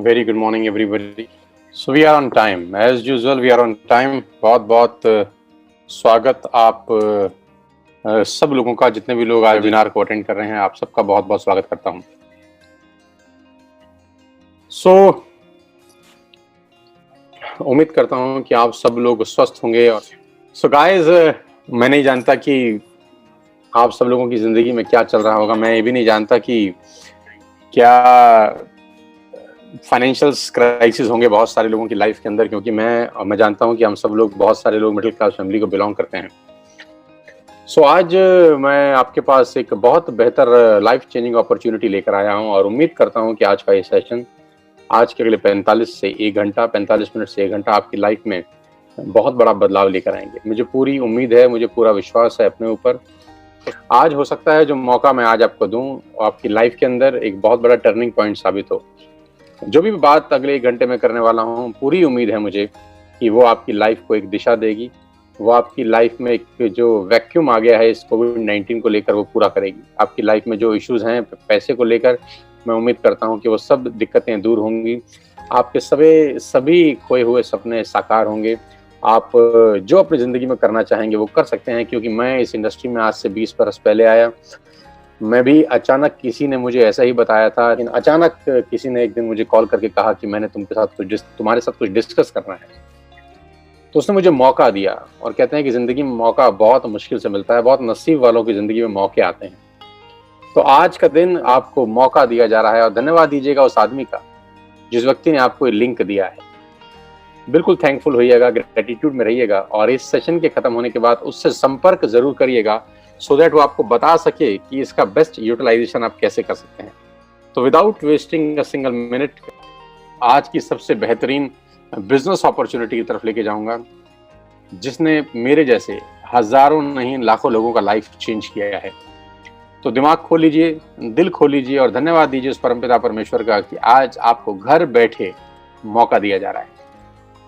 Very good morning, everybody. So we are on time. As usual, we are on time. बहुत बहुत स्वागत आप सब लोगों का, जितने भी लोग आज वेबिनार को अटेंड कर रहे हैं, आप सबका बहुत बहुत स्वागत करता हूं। उम्मीद करता हूं कि आप सब लोग स्वस्थ होंगे। और गाइस, मैं नहीं जानता कि आप सब लोगों की जिंदगी में क्या चल रहा होगा। मैं ये भी नहीं जानता कि क्या फाइनेंशियल क्राइसिस होंगे बहुत सारे लोगों की लाइफ के अंदर, क्योंकि मैं जानता हूं कि हम सब लोग, बहुत सारे लोग मिडिल क्लास फैमिली को बिलोंग करते हैं। आज मैं आपके पास एक बहुत बेहतर लाइफ चेंजिंग अपॉर्चुनिटी लेकर आया हूं और उम्मीद करता हूं कि आज का ये सेशन, आज के अगले 45 मिनट से 1 घंटा आपकी लाइफ में बहुत बड़ा बदलाव लेकर आएंगे। मुझे पूरी उम्मीद है, मुझे पूरा विश्वास है अपने ऊपर। आज हो सकता है जो मौका मैं आज आपको दूं, आपकी लाइफ के अंदर एक बहुत बड़ा टर्निंग पॉइंट साबित हो। जो भी बात अगले 1 घंटे में करने वाला हूँ, पूरी उम्मीद है मुझे कि वो आपकी लाइफ को एक दिशा देगी। वो आपकी लाइफ में एक जो वैक्यूम आ गया है इस कोविड-19 को लेकर, वो पूरा करेगी। आपकी लाइफ में जो इश्यूज हैं पैसे को लेकर, मैं उम्मीद करता हूँ कि वो सब दिक्कतें दूर होंगी। आपके सभी खोए हुए सपने साकार होंगे। आप जो अपनी ज़िंदगी में करना चाहेंगे वो कर सकते हैं, क्योंकि मैं इस इंडस्ट्री में आज से 20 बरस पहले आया। मैं भी अचानक, किसी ने मुझे ऐसा ही बताया था, लेकिन अचानक किसी ने एक दिन मुझे कॉल करके कहा कि मैंने तुम्हारे साथ कुछ डिस्कस करना है। तो उसने मुझे मौका दिया, और कहते हैं कि ज़िंदगी में मौका बहुत मुश्किल से मिलता है, बहुत नसीब वालों की ज़िंदगी में मौके आते हैं। तो आज का दिन आपको मौका दिया जा रहा है, और धन्यवाद दीजिएगा उस आदमी का जिस व्यक्ति ने आपको ये लिंक दिया है। बिल्कुल थैंकफुल होइएगा, ग्रेटिट्यूड में रहिएगा, और इस सेशन के खत्म होने के बाद उससे संपर्क जरूर करिएगा, सो दैट वो आपको बता सके कि इसका बेस्ट यूटिलाइजेशन आप कैसे कर सकते हैं। तो without wasting a single minute, आज की सबसे बेहतरीन बिजनेस अपॉर्चुनिटी की तरफ लेके जाऊंगा, जिसने मेरे जैसे हजारों नहीं लाखों लोगों का लाइफ चेंज किया है। तो दिमाग खोल लीजिए, दिल खोल लीजिए, और धन्यवाद दीजिए उस परमपिता परमेश्वर का कि आज आपको घर बैठे मौका दिया जा रहा है।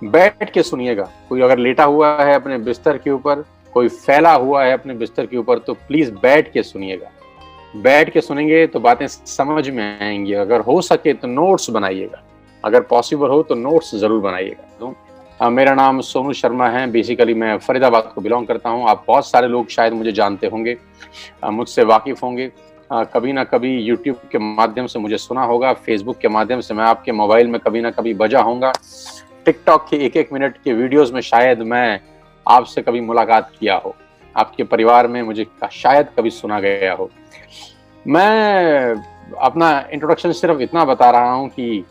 बैठ के सुनिएगा। कोई अगर लेटा हुआ है अपने बिस्तर के ऊपर, कोई फैला हुआ है अपने बिस्तर के ऊपर, तो प्लीज बैठ के सुनिएगा। बैठ के सुनेंगे तो बातें समझ में आएंगी। अगर हो सके तो नोट्स बनाइएगा, अगर पॉसिबल हो तो नोट्स जरूर बनाइएगा। तो मेरा नाम सोनू शर्मा है। बेसिकली मैं फरीदाबाद को बिलोंग करता हूँ। आप बहुत सारे लोग शायद मुझे जानते होंगे, मुझसे वाकिफ होंगे। कभी ना कभी यूट्यूब के माध्यम से मुझे सुना होगा, फेसबुक के माध्यम से मैं आपके मोबाइल में कभी ना कभी बजा होऊंगा, टिकटॉक के 1-1 मिनट के वीडियोस में शायद मैं आपसे कभी मुलाकात किया हो, आपके परिवार में मुझे शायद कभी सुना गया हो। मैं अपना इंट्रोडक्शन सिर्फ इतना बता रहा हूं कि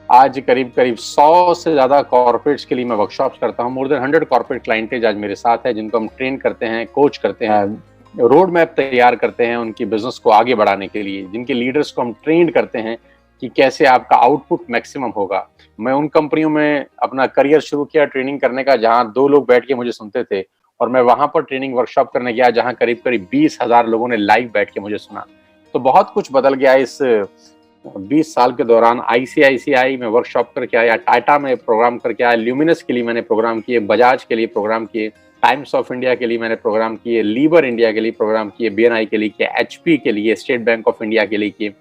आज करीब 100 से ज़्यादा कॉर्पोरेट्स के लिए मैं वर्कशॉप्स करता हूं। मोर देन 100 कॉर्पोरेट क्लाइंटेज आज मेरे साथ है, जिनको हम ट्रेन करते हैं, कोच करते हैं, रोड मैप तैयार करते हैं उनकी बिजनेस को आगे बढ़ाने के लिए, जिनके लीडर्स को हम ट्रेन करते हैं कि कैसे आपका आउटपुट मैक्सिमम होगा। मैं उन कंपनियों में अपना करियर शुरू किया ट्रेनिंग करने का, जहां 2 लोग बैठ के मुझे सुनते थे, और मैं वहां पर ट्रेनिंग वर्कशॉप करने गया जहां करीब 20,000 लोगों ने लाइव बैठ के मुझे सुना। तो बहुत कुछ बदल गया इस 20 साल के दौरान। ICICI में वर्कशॉप करके आया, टाटा में प्रोग्राम करके आया, ल्यूमिनस के लिए मैंने प्रोग्राम किए, बजाज के लिए प्रोग्राम किए, टाइम्स ऑफ इंडिया के लिए मैंने प्रोग्राम किए, लीवर इंडिया के लिए प्रोग्राम किए, BNI के लिए किए, HP के लिए, स्टेट बैंक ऑफ इंडिया के लिए किए।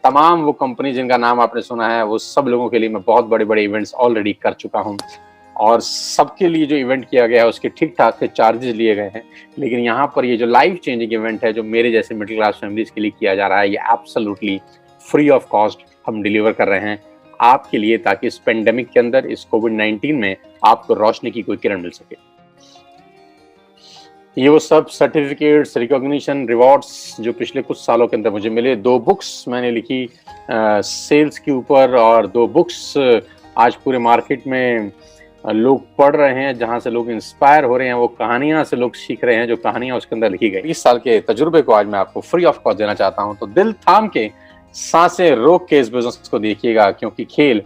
तमाम वो कंपनी जिनका नाम आपने सुना है, वो सब लोगों के लिए मैं बहुत बड़े बड़े इवेंट्स ऑलरेडी कर चुका हूं, और सबके लिए जो इवेंट किया गया है उसके ठीक ठाक से चार्जेस लिए गए हैं। लेकिन यहाँ पर ये जो लाइफ चेंजिंग इवेंट है, जो मेरे जैसे मिडिल क्लास फैमिलीज के लिए किया जा रहा है, ये एब्सोल्युटली फ्री ऑफ कॉस्ट हम डिलीवर कर रहे हैं आपके लिए, ताकि इस पेंडेमिक के अंदर, इस कोविड-19 में आपको रोशनी की कोई किरण मिल सके। ये वो सब सर्टिफिकेट्स, रिकॉग्निशन, रिवॉर्ड्स जो पिछले कुछ सालों के अंदर मुझे मिले। 2 बुक्स मैंने लिखी सेल्स के ऊपर, और 2 बुक्स आज पूरे मार्केट में लोग पढ़ रहे हैं, जहां से लोग इंस्पायर हो रहे हैं, वो कहानियां से लोग सीख रहे हैं, जो कहानियां उसके अंदर लिखी गई। 20 साल के तजुर्बे को आज मैं आपको फ्री ऑफ कॉस्ट देना चाहता हूं। तो दिल थाम के, सांसें रोक के इस बिजनेस को देखिएगा, क्योंकि खेल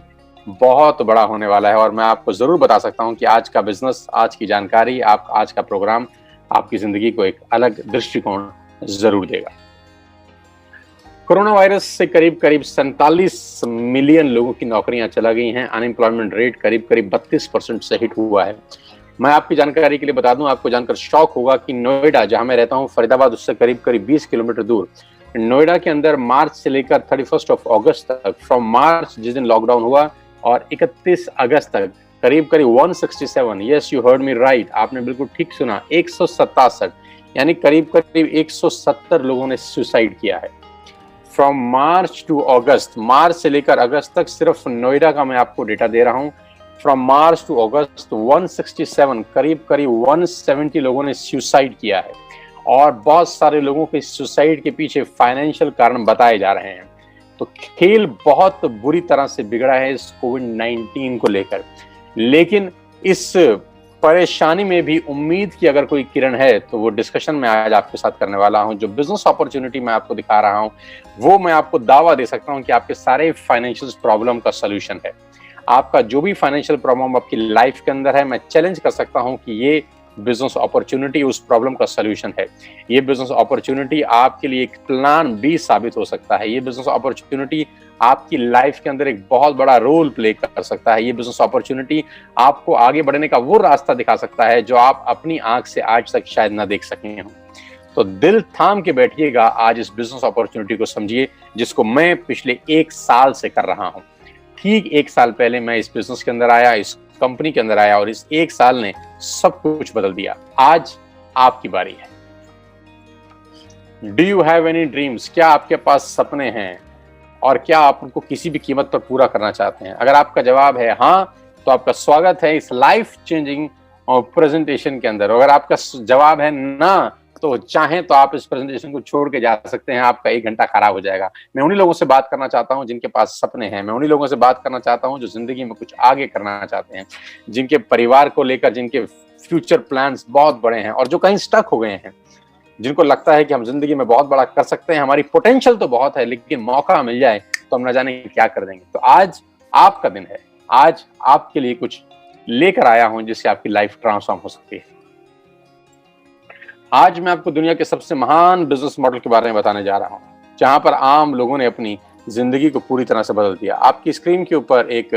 बहुत बड़ा होने वाला है। और मैं आपको जरूर बता सकता हूं कि आज का बिजनेस, आज की जानकारी, आज का प्रोग्राम आपकी जिंदगी को एक अलग दृष्टिकोण जरूर देगा। कोरोना वायरस से करीब 47 मिलियन लोगों की नौकरियां चला गई हैं। अनएम्प्लॉयमेंट रेट करीब 32% से हिट हुआ है। मैं आपकी जानकारी के लिए बता दूं, आपको जानकर शॉक होगा कि नोएडा, जहां मैं रहता हूं, फरीदाबाद, उससे करीब 20 किलोमीटर दूर नोएडा के अंदर मार्च से लेकर 31 अगस्त तक, फ्रॉम मार्च जिस दिन लॉकडाउन हुआ और 31 अगस्त तक करीब करीब 167, yes you heard me right, आपने बिल्कुल ठीक सुना, 167 यानी करीब करीब 170 लोगों ने सुसाइड किया है। फ्रॉम मार्च टू अगस्त, मार्च से लेकर अगस्त तक सिर्फ नोएडा का मैं आपको डेटा दे रहा हूं। फ्रॉम मार्च टू अगस्त 167, करीब करीब 170 लोगों ने सुसाइड किया है और बहुत सारे लोगों के सुसाइड के पीछे फाइनेंशियल कारण बताए जा रहे हैं। तो खेल बहुत बुरी तरह से बिगड़ा है इस कोविड-19 को लेकर, लेकिन इस परेशानी में भी उम्मीद की अगर कोई किरण है तो वो डिस्कशन मैं आज आपके साथ करने वाला हूं। जो बिजनेस अपॉर्चुनिटी मैं आपको दिखा रहा हूं वो मैं आपको दावा दे सकता हूं कि आपके सारे फाइनेंशियल प्रॉब्लम का सलूशन है। आपका जो भी फाइनेंशियल प्रॉब्लम आपकी लाइफ के अंदर है, मैं चैलेंज कर सकता हूं कि ये बिजनेस अपॉर्चुनिटी उस प्रॉब्लम का सलूशन है। ये बिजनेस अपॉर्चुनिटी आपके लिए एक प्लान बी साबित हो सकता है। ये बिजनेस अपॉर्चुनिटी आपकी लाइफ के अंदर एक बहुत बड़ा रोल प्ले कर सकता है। ये बिजनेस अपॉर्चुनिटी आपको आगे बढ़ने का वो रास्ता दिखा सकता है जो आप अपनी आंख से आज तक शायद ना देख सके हों। तो दिल थाम के बैठिएगा, आज इस बिजनेस अपॉर्चुनिटी को समझिए जिसको मैं पिछले 1 साल से कर रहा हूं। ठीक 1 साल पहले मैं इस बिजनेस के अंदर आया, इस कंपनी के अंदर आया और इस 1 साल ने सब कुछ बदल दिया। आज आपकी बारी है। Do you have any dreams? क्या आपके पास सपने हैं और क्या आप उनको किसी भी कीमत पर पूरा करना चाहते हैं? अगर आपका जवाब है हाँ, तो आपका स्वागत है इस लाइफ चेंजिंग प्रेजेंटेशन के अंदर। अगर आपका जवाब है ना, तो चाहें तो आप इस प्रेजेंटेशन को छोड़ के जा सकते हैं, आपका 1 घंटा खराब हो जाएगा। मैं उन्हीं लोगों से बात करना चाहता हूं जिनके पास सपने हैं। मैं उन्हीं लोगों से बात करना चाहता हूं जो जिंदगी में कुछ आगे करना चाहते हैं, जिनके परिवार को लेकर जिनके फ्यूचर प्लान्स बहुत बड़े हैं और जो कहीं स्टक हो गए हैं, जिनको लगता है कि हम जिंदगी में बहुत बड़ा कर सकते हैं, हमारी पोटेंशियल तो बहुत है लेकिन मौका मिल जाए तो हम न जाने क्या कर देंगे। तो आज आपका दिन है, आज आपके लिए कुछ लेकर आया हूं जिससे आपकी लाइफ ट्रांसफॉर्म हो सकती है। आज मैं आपको दुनिया के सबसे महान बिजनेस मॉडल के बारे में बताने जा रहा हूं, जहां पर आम लोगों ने अपनी जिंदगी को पूरी तरह से बदल दिया। आपकी स्क्रीन के ऊपर एक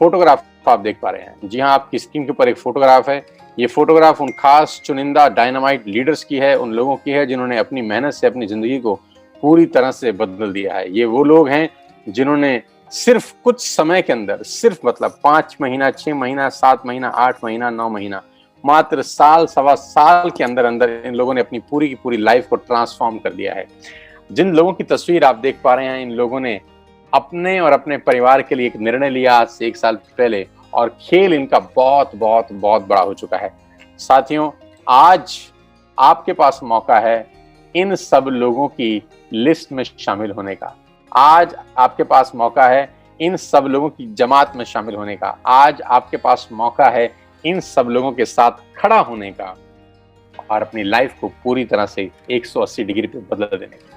फोटोग्राफ आप देख पा रहे हैं। जी हां, आपकी स्क्रीन के ऊपर एक फोटोग्राफ है। ये फोटोग्राफ उन खास चुनिंदा डायनामाइट लीडर्स की है, उन लोगों की है जिन्होंने अपनी मेहनत से अपनी जिंदगी को पूरी तरह से बदल दिया है। ये वो लोग हैं जिन्होंने सिर्फ कुछ समय के अंदर, सिर्फ मतलब 5 महीना, 6 महीना, 7 महीना, 8 महीना, 9 महीना, मात्र साल, सवा साल के अंदर अंदर इन लोगों ने अपनी पूरी की पूरी लाइफ को ट्रांसफॉर्म कर दिया है। जिन लोगों की तस्वीर आप देख पा रहे हैं, इन लोगों ने अपने और अपने परिवार के लिए एक निर्णय लिया आज से 1 साल पहले और खेल इनका बहुत बहुत बहुत बड़ा हो चुका है। साथियों, आज आपके पास मौका है इन सब लोगों की लिस्ट में शामिल होने का। आज आपके पास मौका है इन सब लोगों की जमात में शामिल होने का। आज आपके पास मौका है इन सब लोगों के साथ खड़ा होने का और अपनी लाइफ को पूरी तरह से 180 डिग्री पे बदल देने का।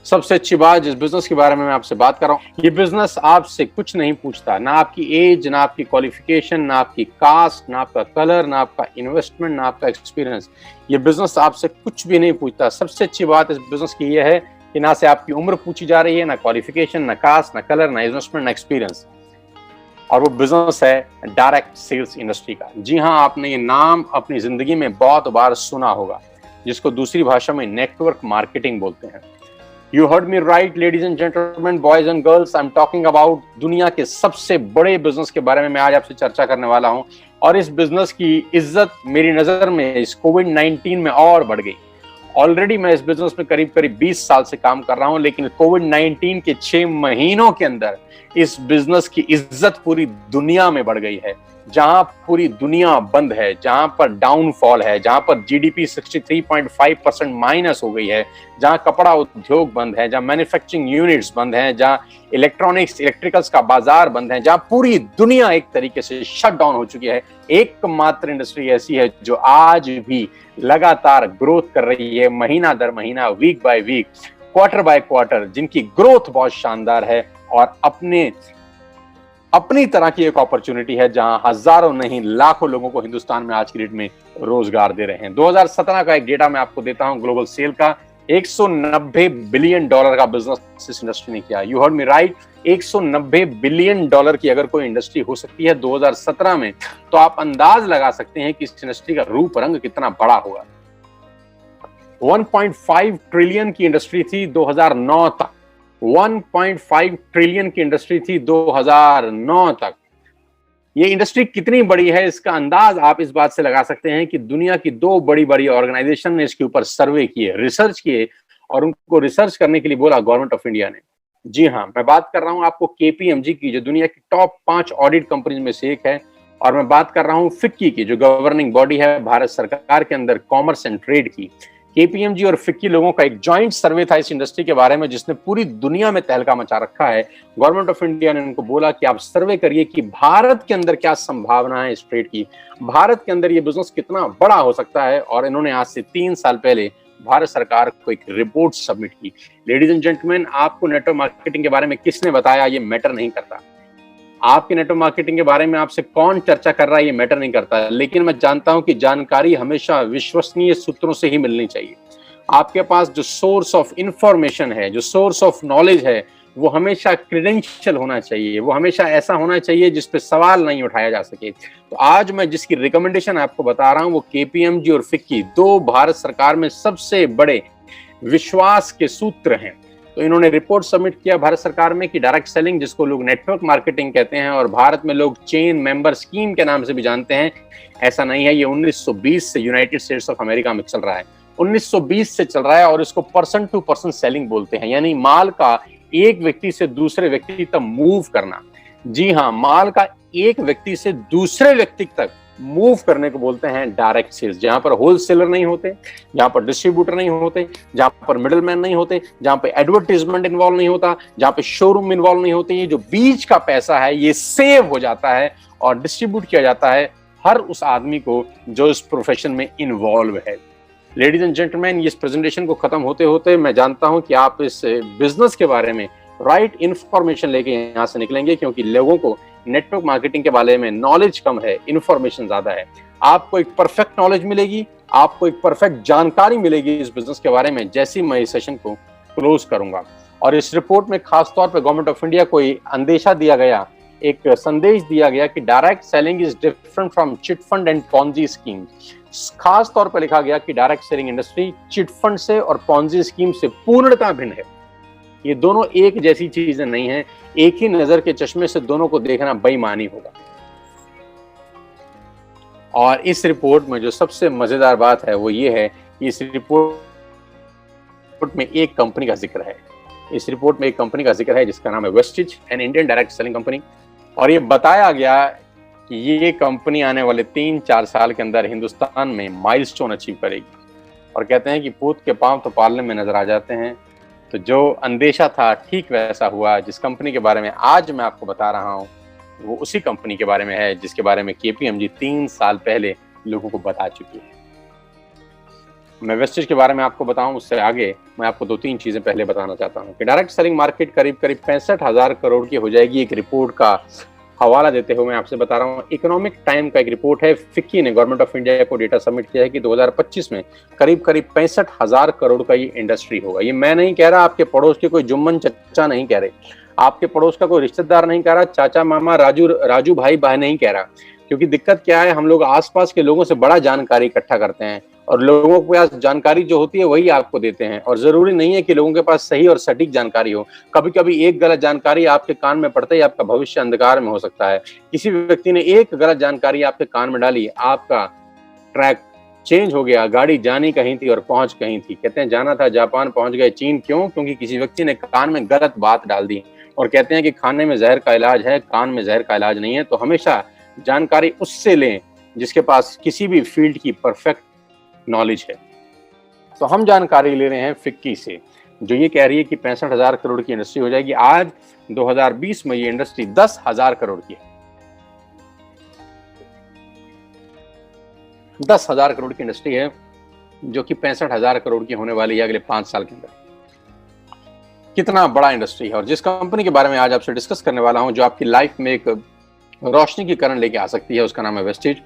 सबसे अच्छी बात जिस बिजनेस के बारे में मैं आपसे बात कर रहा हूं, ये बिजनेस आपसे कुछ नहीं पूछता, ना आपकी एज, ना आपकी क्वालिफिकेशन, ना आपकी कास्ट, ना आपका कलर, ना आपका इन्वेस्टमेंट, ना आपका एक्सपीरियंस। ये बिजनेस आपसे कुछ भी नहीं पूछता। सबसे अच्छी बात इस बिजनेस की यह है कि ना से आपकी उम्र पूछी जा रही है, ना क्वालिफिकेशन, ना कास्ट, ना कलर, ना इन्वेस्टमेंट, ना एक्सपीरियंस। और वो बिजनेस है डायरेक्ट सेल्स इंडस्ट्री का। जी हाँ, आपने ये नाम अपनी जिंदगी में बहुत बार सुना होगा, जिसको दूसरी भाषा में नेटवर्क मार्केटिंग बोलते हैं। You heard me right, ladies and gentlemen, boys and girls. I'm talking about दुनिया के सबसे बड़े बिजनेस के बारे में मैं आज आपसे चर्चा करने वाला हूं। और इस बिजनेस की इज्जत मेरी नजर में इस कोविड-19 में और बढ़ गई। ऑलरेडी मैं इस बिजनेस में करीब करीब 20 साल से काम कर रहा हूं, लेकिन कोविड-19 के 6 महीनों के अंदर इस बिजनेस की इज्जत पूरी दुनिया में बढ़ गई है। जहां पूरी दुनिया बंद है, जहां पर डाउनफॉल है, जहां पर जीडीपी 63.5% माइनस हो गई है, जहां कपड़ा उद्योग बंद है, जहां मैन्युफैक्चरिंग यूनिट्स बंद हैं, जहां इलेक्ट्रॉनिक्स, इलेक्ट्रिकल्स का बाजार बंद है, जहां पूरी दुनिया एक तरीके से शट डाउन हो चुकी है, एकमात्र इंडस्ट्री ऐसी है जो आज भी लगातार ग्रोथ कर रही है, महीना दर महीना, week by week, quarter by quarter, जिनकी ग्रोथ बहुत शानदार है और अपनी तरह की एक अपॉर्चुनिटी है जहां हजारों नहीं लाखों लोगों को हिंदुस्तान में आज की डेट में रोजगार दे रहे हैं। 2017 का एक डेटा मैं आपको देता हूं, ग्लोबल सेल का 190 बिलियन डॉलर का बिजनेस इस इंडस्ट्री ने किया। You heard me right, 190 billion dollar की अगर कोई इंडस्ट्री हो सकती है 2017 में, तो आप अंदाज लगा सकते हैं कि इस इंडस्ट्री का रूप रंग कितना बड़ा होगा। 1.5 ट्रिलियन की इंडस्ट्री थी 2009 तक। 1.5 ट्रिलियन की इंडस्ट्री थी 2009 तक। ये इंडस्ट्री कितनी बड़ी है इसका अंदाज आप इस बात से लगा सकते हैं कि दुनिया की दो बड़ी बड़ी ऑर्गेनाइजेशन ने इसके ऊपर सर्वे किए, रिसर्च किए, और उनको रिसर्च करने के लिए बोला गवर्नमेंट ऑफ इंडिया ने। जी हाँ, मैं बात कर रहा हूं आपको केपीएमजी की, जो दुनिया की टॉप 5 ऑडिट कंपनीज में से एक है, और मैं बात कर रहा हूं फिक्की की, जो गवर्निंग बॉडी है भारत सरकार के अंदर कॉमर्स एंड ट्रेड की। केपीएमजी और फिक्की लोगों का एक जॉइंट सर्वे था इस इंडस्ट्री के बारे में, जिसने पूरी दुनिया में तहलका मचा रखा है। गवर्नमेंट ऑफ इंडिया ने उनको बोला कि आप सर्वे करिए कि भारत के अंदर क्या संभावना है इस ट्रेड की, भारत के अंदर ये बिजनेस कितना बड़ा हो सकता है। और इन्होंने आज से 3 साल पहले भारत सरकार को एक रिपोर्ट सबमिट की। लेडीज एंड जेंटलमैन, आपको नेटवर्क मार्केटिंग के बारे में किसने बताया ये मैटर नहीं करता। आपके नेटवर्क मार्केटिंग के बारे में आपसे कौन चर्चा कर रहा है ये मैटर नहीं करता, लेकिन मैं जानता हूं कि जानकारी हमेशा विश्वसनीय सूत्रों से ही मिलनी चाहिए। आपके पास जो सोर्स ऑफ इंफॉर्मेशन है, जो सोर्स ऑफ नॉलेज है, वो हमेशा क्रेडेंशियल होना चाहिए, वो हमेशा ऐसा होना चाहिए जिस पे सवाल नहीं उठाया जा सके। तो आज मैं जिसकी रिकमेंडेशन आपको बता रहा हूं वो केपीएमजी और फिक्की, दो भारत सरकार में सबसे बड़े विश्वास के सूत्र हैं। तो इन्होंने रिपोर्ट सबमिट किया भारत सरकार में कि डायरेक्ट सेलिंग, जिसको लोग नेटवर्क मार्केटिंग कहते हैं और भारत में लोग चेन मेंबर स्कीम के नाम से भी जानते हैं, ऐसा नहीं है। ये 1920 से यूनाइटेड स्टेट्स ऑफ अमेरिका में चल रहा है, 1920 से चल रहा है, और इसको पर्सन टू पर्सन सेलिंग बोलते हैं, यानी माल का एक व्यक्ति से दूसरे व्यक्ति तक मूव करना। जी हाँ, माल का एक व्यक्ति से दूसरे व्यक्ति तक मूव करने को बोलते हैं डायरेक्ट सेल्स, जहां पर होलसेलर नहीं होते, जहां पर डिस्ट्रीब्यूटर नहीं होते, जहां पर मिडलमैन नहीं होते, जहां पे एडवर्टाइजमेंट इन्वॉल्व नहीं होता, जहां पे शोरूम इन्वॉल्व नहीं होते। ये जो बीच का पैसा है ये सेव हो जाता है और डिस्ट्रीब्यूट किया जाता है हर उस आदमी को जो इस प्रोफेशन में इन्वॉल्व है। लेडीज एंड जेंटलमैन, इस प्रेजेंटेशन को खत्म होते होते मैं जानता हूं कि आप इस बिजनेस के बारे में राइट इंफॉर्मेशन लेके यहाँ से निकलेंगे, क्योंकि लोगों को नेटवर्क मार्केटिंग के बारे में नॉलेज कम है, इंफॉर्मेशन ज्यादा है। आपको एक परफेक्ट नॉलेज मिलेगी, आपको एक परफेक्ट जानकारी मिलेगी इस बिजनेस के बारे में जैसे ही मैं इस सेशन को क्लोज करूंगा। और इस रिपोर्ट में खास तौर पे गवर्नमेंट ऑफ इंडिया को अंदेशा दिया गया, एक संदेश दिया गया कि direct selling is different from chit fund and Ponzi scheme. खास तौर पर लिखा गया कि direct selling industry chit fund से और पॉन्जी स्कीम से पूर्णतः भिन्न है। ये दोनों एक जैसी चीजें नहीं है, एक ही नजर के चश्मे से दोनों को देखना बेईमानी होगा। और इस रिपोर्ट में जो सबसे मजेदार बात है वो ये है कि इस रिपोर्ट में एक कंपनी का जिक्र है। इस रिपोर्ट में एक कंपनी का जिक्र है जिसका नाम है Vestige, an Indian direct selling company. और ये बताया गया कि ये कंपनी आने वाले 3-4 साल के अंदर हिंदुस्तान में माइलस्टोन अचीव करेगी। और कहते हैं कि पूत के पांव तो पालने में नजर आ जाते हैं। तो जो अंदेशा था ठीक वैसा हुआ। जिस कंपनी के बारे में आज मैं आपको बता रहा हूं वो उसी कंपनी के बारे में है जिसके बारे में केपीएमजी 3 साल पहले लोगों को बता चुकी है। मैं वेस्टेज के बारे में आपको बताऊं उससे आगे मैं आपको 2-3 चीजें पहले बताना चाहता हूं कि डायरेक्ट सेलिंग मार्केट करीब 65,000 करोड़ की हो जाएगी। एक रिपोर्ट का हवाला देते हुए मैं आपसे बता रहा हूँ, इकोनॉमिक टाइम का एक रिपोर्ट है, फिक्की ने गवर्नमेंट ऑफ इंडिया को डेटा सबमिट किया है कि 2025 में करीब 65,000 करोड़ का ये इंडस्ट्री होगा। ये मैं नहीं कह रहा, आपके पड़ोस के कोई जुम्मन चचा नहीं कह रहे, आपके पड़ोस का कोई रिश्तेदार नहीं कह रहा, चाचा मामा राजू भाई बहन नहीं कह रहा। क्योंकि दिक्कत क्या है, हम लोग आसपास के लोगों से बड़ा जानकारी इकट्ठा करते हैं और लोगों के पास जानकारी जो होती है वही आपको देते हैं, और जरूरी नहीं है कि लोगों के पास सही और सटीक जानकारी हो। कभी कभी एक गलत जानकारी आपके कान में पड़ते ही आपका भविष्य अंधकार में हो सकता है। किसी व्यक्ति ने एक गलत जानकारी आपके कान में डाली, आपका ट्रैक चेंज हो गया, गाड़ी जानी कहीं थी और पहुंच कहीं थी। कहते हैं जाना था जापान, पहुंच गए चीन। क्यों? क्योंकि किसी व्यक्ति ने कान में गलत बात डाल दी। और कहते हैं कि खाने में जहर का इलाज है, कान में जहर का इलाज नहीं है। तो हमेशा जानकारी उससे लें जिसके पास किसी भी फील्ड की परफेक्ट नॉलेज है। तो हम जानकारी ले रहे हैं फिक्की से, जो ये कह रही है कि 65,000 करोड़ की इंडस्ट्री हो जाएगी। आज 2020 में ये इंडस्ट्री 10,000 करोड़ की है। 10,000 करोड़ की इंडस्ट्री है जो कि 65,000 करोड़ की होने वाली है अगले 5 साल के अंदर। कितना बड़ा इंडस्ट्री है। और जिस कंपनी के बारे में आज आपसे डिस्कस करने वाला हूं, जो आपकी लाइफ में एक रोशनी की किरण लेके आ सकती है, उसका नाम है Vestige.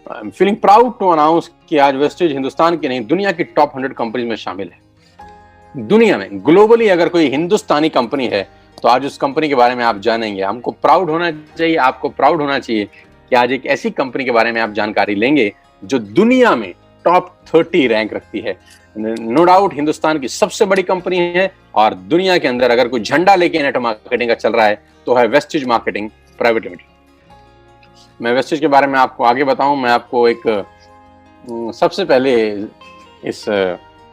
I am feeling proud to announce कि आज वेस्टेज हिंदुस्तान की नहीं दुनिया की टॉप 100 कंपनीज में शामिल है। दुनिया में ग्लोबली अगर कोई हिंदुस्तानी कंपनी है तो आज उस कंपनी के बारे में आप जानेंगे। हमको प्राउड होना चाहिए, आपको प्राउड होना चाहिए कि आज एक ऐसी कंपनी के बारे में आप जानकारी लेंगे जो दुनिया में टॉप 30 रैंक रखती है। नो डाउट हिंदुस्तान की सबसे बड़ी कंपनी है, और दुनिया के अंदर अगर कोई झंडा लेके नेटवर्क मार्केटिंग का चल रहा है तो है वेस्टिज मार्केटिंग प्राइवेट लिमिटेड। मैं वेस्टिज के बारे में आपको आगे बताऊं, मैं आपको एक सबसे पहले इस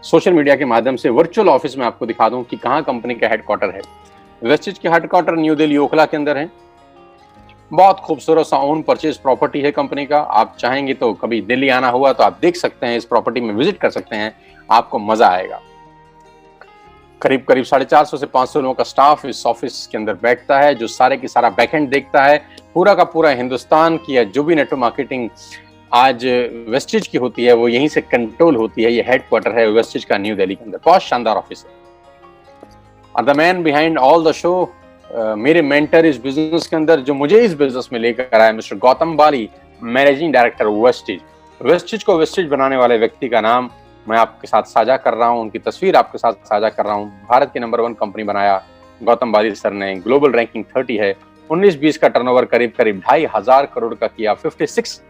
सोशल मीडिया के माध्यम से वर्चुअल ऑफिस में आपको दिखा दूं कि कहां कंपनी का हेडक्वार्टर है। वेस्टिज के हेडक्वार्टर न्यू दिल्ली ओखला के अंदर है। बहुत खूबसूरत सा ओन परचेज प्रॉपर्टी है कंपनी का। आप चाहेंगे तो कभी दिल्ली आना हुआ तो आप देख सकते हैं, इस प्रॉपर्टी में विजिट कर सकते हैं, आपको मजा आएगा। करीब 450 से 500 लोगों का स्टाफ इस ऑफिस के अंदर बैठता है, जो सारे की सारा बैकएंड देखता है। पूरा का पूरा हिंदुस्तान की या जो भी नेटवर्क मार्केटिंग आज वेस्टिज की होती है वो यहीं से कंट्रोल होती है। ये हेडक्वार्टर है वेस्टिज का न्यू दिल्ली के अंदर। बहुत शानदार ऑफिस है। The man behind all the show, मेरे मेंटर इस बिजनेस के अंदर जो मुझे इस बिजनेस में लेकर आया, मिस्टर गौतम बाली, मैनेजिंग डायरेक्टर वेस्टिज। वेस्टिज को वेस्टिज बनाने वाले व्यक्ति का नाम मैं आपके साथ साझा कर रहा हूं, उनकी तस्वीर आपके साथ साझा कर रहा हूं। भारत की नंबर 1 कंपनी बनाया गौतम बाली सर ने। ग्लोबल रैंकिंग 30 है। 19-20 का टर्नओवर करीब 2,500 करोड़ का किया। 56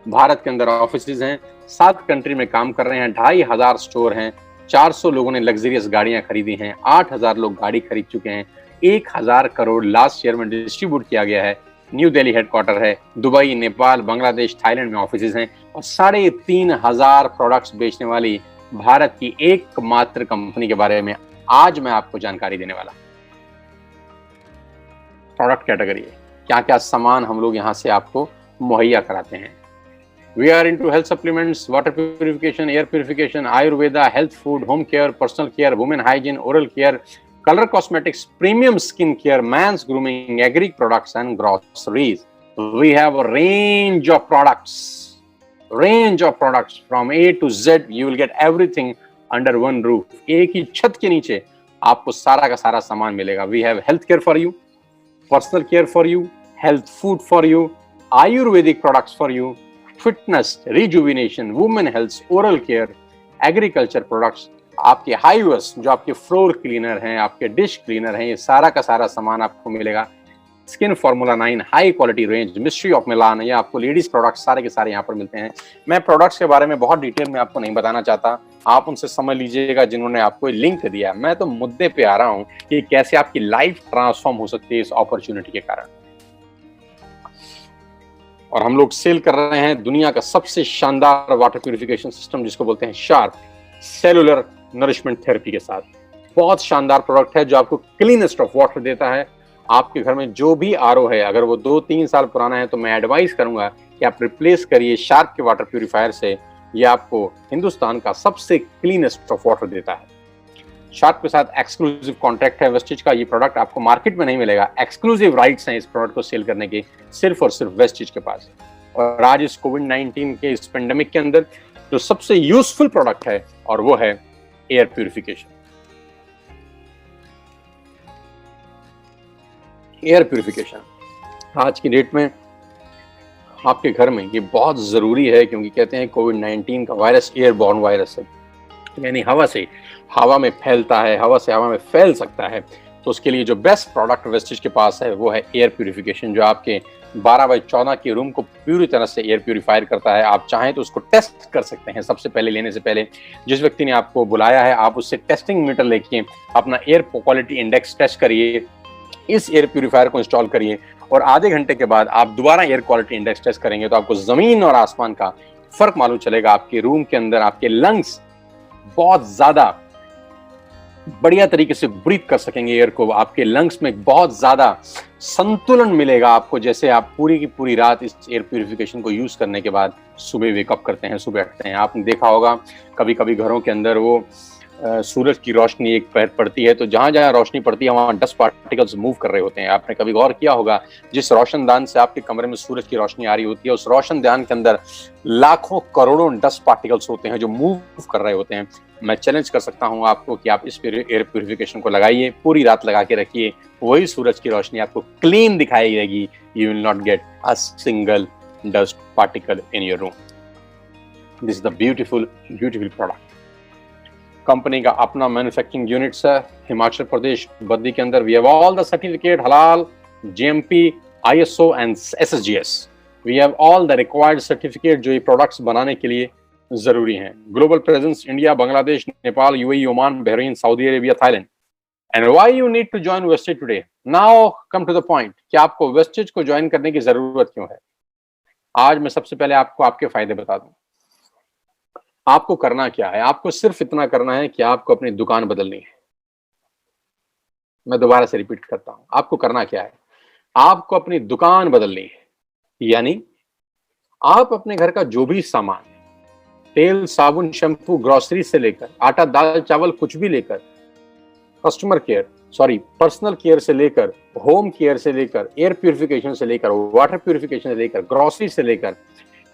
भारत के अंदर ऑफिस हैं, 7 कंट्री में काम कर रहे हैं, 2,500 स्टोर हैं, 400 लोगों ने लग्जरियस गाड़ियां खरीदी हैं, 8,000 लोग गाड़ी खरीद चुके हैं, 1,000 करोड़ लास्ट ईयर में डिस्ट्रीब्यूट किया गया है। न्यू दिल्ली हेडक्वार्टर है। दुबई, नेपाल, बांग्लादेश, थाईलैंड में ऑफिस हैं, और 3,500 प्रोडक्ट्स बेचने वाली भारत की एकमात्र कंपनी के बारे में आज मैं आपको जानकारी देने वाला। प्रोडक्ट कैटेगरी है, क्या क्या सामान हम लोग यहाँ से आपको मुहैया कराते हैं। We are into health supplements, water purification, air purification, Ayurveda, health food, home care, personal care, women hygiene, oral care, color cosmetics, premium skin care, man's grooming, agri products and groceries. We have a range of products from A to Z. You will get everything under one roof. एक ही छत के नीचे आपको सारा का सारा सामान मिलेगा। We have health care for you, personal care for you, health food for you, Ayurvedic products for you, fitness, rejuvenation, women health, oral care, agriculture products, आपके हाईवेस जो आपके फ्लोर क्लीनर हैं, आपके डिश क्लीनर हैं, ये सारा का सारा सामान आपको मिलेगा। Skin formula 9 high quality range, mystery of Milan, ये आपको लेडीज प्रोडक्ट्स सारे के सारे यहाँ पर मिलते हैं। मैं प्रोडक्ट्स के बारे में बहुत डिटेल में आपको नहीं बताना चाहता, आप उनसे समझ लीजिएगा जिन्होंने आपको लिंक दिया। मैं तो मुद्दे पे आ रहा हूँ कि कैसे आपकी लाइफ ट्रांसफॉर्म हो सकती है इस अपॉर्चुनिटी के कारण। और हम लोग सेल कर रहे हैं दुनिया का सबसे शानदार वाटर प्यूरिफिकेशन सिस्टम, जिसको बोलते हैं शार्प सेलुलर नरिशमेंट थेरेपी के साथ। बहुत शानदार प्रोडक्ट है जो आपको क्लीनेस्ट ऑफ वाटर देता है। आपके घर में जो भी आरओ है, अगर वो 2-3 साल पुराना है तो मैं एडवाइस करूंगा कि आप रिप्लेस करिए शार्प के वाटर प्यूरिफायर से। ये आपको हिंदुस्तान का सबसे क्लीनेस्ट ऑफ वाटर देता है। शार्प के साथ एक्सक्लूसिव कॉन्ट्रैक्ट है वेस्टिज का। ये प्रोडक्ट आपको मार्केट में नहीं मिलेगा, एक्सक्लूसिव राइट्स हैं इस प्रोडक्ट को सेल करने के सिर्फ और सिर्फ वेस्टिज के पास। और आज इस कोविड-19 के इस पेंडेमिक के अंदर जो सबसे यूजफुल प्रोडक्ट है और वो है एयर प्यूरिफिकेशन। एयर प्यूरिफिकेशन आज की डेट में आपके घर में ये बहुत जरूरी है, क्योंकि कहते हैं कोविड-19 का वायरस एयरबॉर्न वायरस है, यानी हवा में फैलता है, हवा से हवा में फैल सकता है। तो उसके लिए जो बेस्ट प्रोडक्ट वेस्टिज के पास है वो है एयर प्यूरिफिकेशन, जो आपके 12x14 के रूम को पूरी तरह से एयर प्यूरिफायर करता है। आप चाहें तो उसको टेस्ट कर सकते हैं। सबसे पहले लेने से पहले जिस व्यक्ति ने आपको बुलाया है, आप उससे टेस्टिंग मीटर लेके अपना एयर क्वालिटी इंडेक्स टेस्ट करिए, इस एयर प्यूरिफायर को इंस्टॉल करिए, और आधे घंटे के बाद आप दोबारा एयर क्वालिटी इंडेक्स टेस्ट करेंगे तो आपको जमीन और आसमान का फर्क मालूम चलेगा। आपके रूम के अंदर आपके लंग्स बहुत ज्यादा बढ़िया तरीके से ब्रीथ कर सकेंगे एयर को। आपके लंग्स में बहुत ज्यादा संतुलन मिलेगा आपको, जैसे आप पूरी की पूरी रात इस एयर प्यूरिफिकेशन को यूज करने के बाद सुबह वेकअप करते हैं, सुबह उठते हैं। आपने देखा होगा कभी कभी घरों के अंदर वो सूरज की रोशनी एक पैर पड़ती है, तो जहां जहां रोशनी पड़ती है वहां डस्ट पार्टिकल्स मूव कर रहे होते हैं। आपने कभी गौर किया होगा, जिस रोशनदान से आपके कमरे में सूरज की रोशनी आ रही होती है, उस रोशनदान के अंदर लाखों करोड़ों डस्ट पार्टिकल्स होते हैं जो मूव कर रहे होते हैं। मैं चैलेंज कर सकता हूं आपको कि आप इस एयर प्यूरिफिकेशन को लगाइए, पूरी रात लगा के रखिए, वही सूरज की रोशनी आपको क्लीन दिखाई देगी। You will not get a single dust particle in your room. This is the beautiful product. Company का अपना मैन्युफैक्चरिंग यूनिट्स है हिमाचल प्रदेश बद्दी के अंदर। We have all the certificate हलाल, GMP, ISO and SSGS। We have all the required certificate जो ये products बनाने के लिए जरूरी हैं। Global presence India, Bangladesh, Nepal, UAE, Oman, Bahrain, Saudi Arabia, Thailand. And why you need to join Vestige today? Now come to the point कि आपको wastage को ज्वाइन करने की जरूरत क्यों है। आज मैं सबसे पहले आपको आपके फायदे बता दूं। आपको करना क्या है? आपको सिर्फ इतना करना है कि आपको अपनी दुकान बदलनी है। मैं दोबारा से रिपीट करता हूं, आपको करना क्या है? आपको अपनी दुकान बदलनी है। यानी आप अपने घर का जो भी सामान, तेल, साबुन, शैम्पू, ग्रोसरी से लेकर आटा, दाल, चावल, कुछ भी लेकर, customer care, sorry personal care से लेकर, होम केयर से लेकर, एयर प्यूरिफिकेशन से लेकर, वाटर प्यूरिफिकेशन से लेकर, ग्रोसरी से लेकर,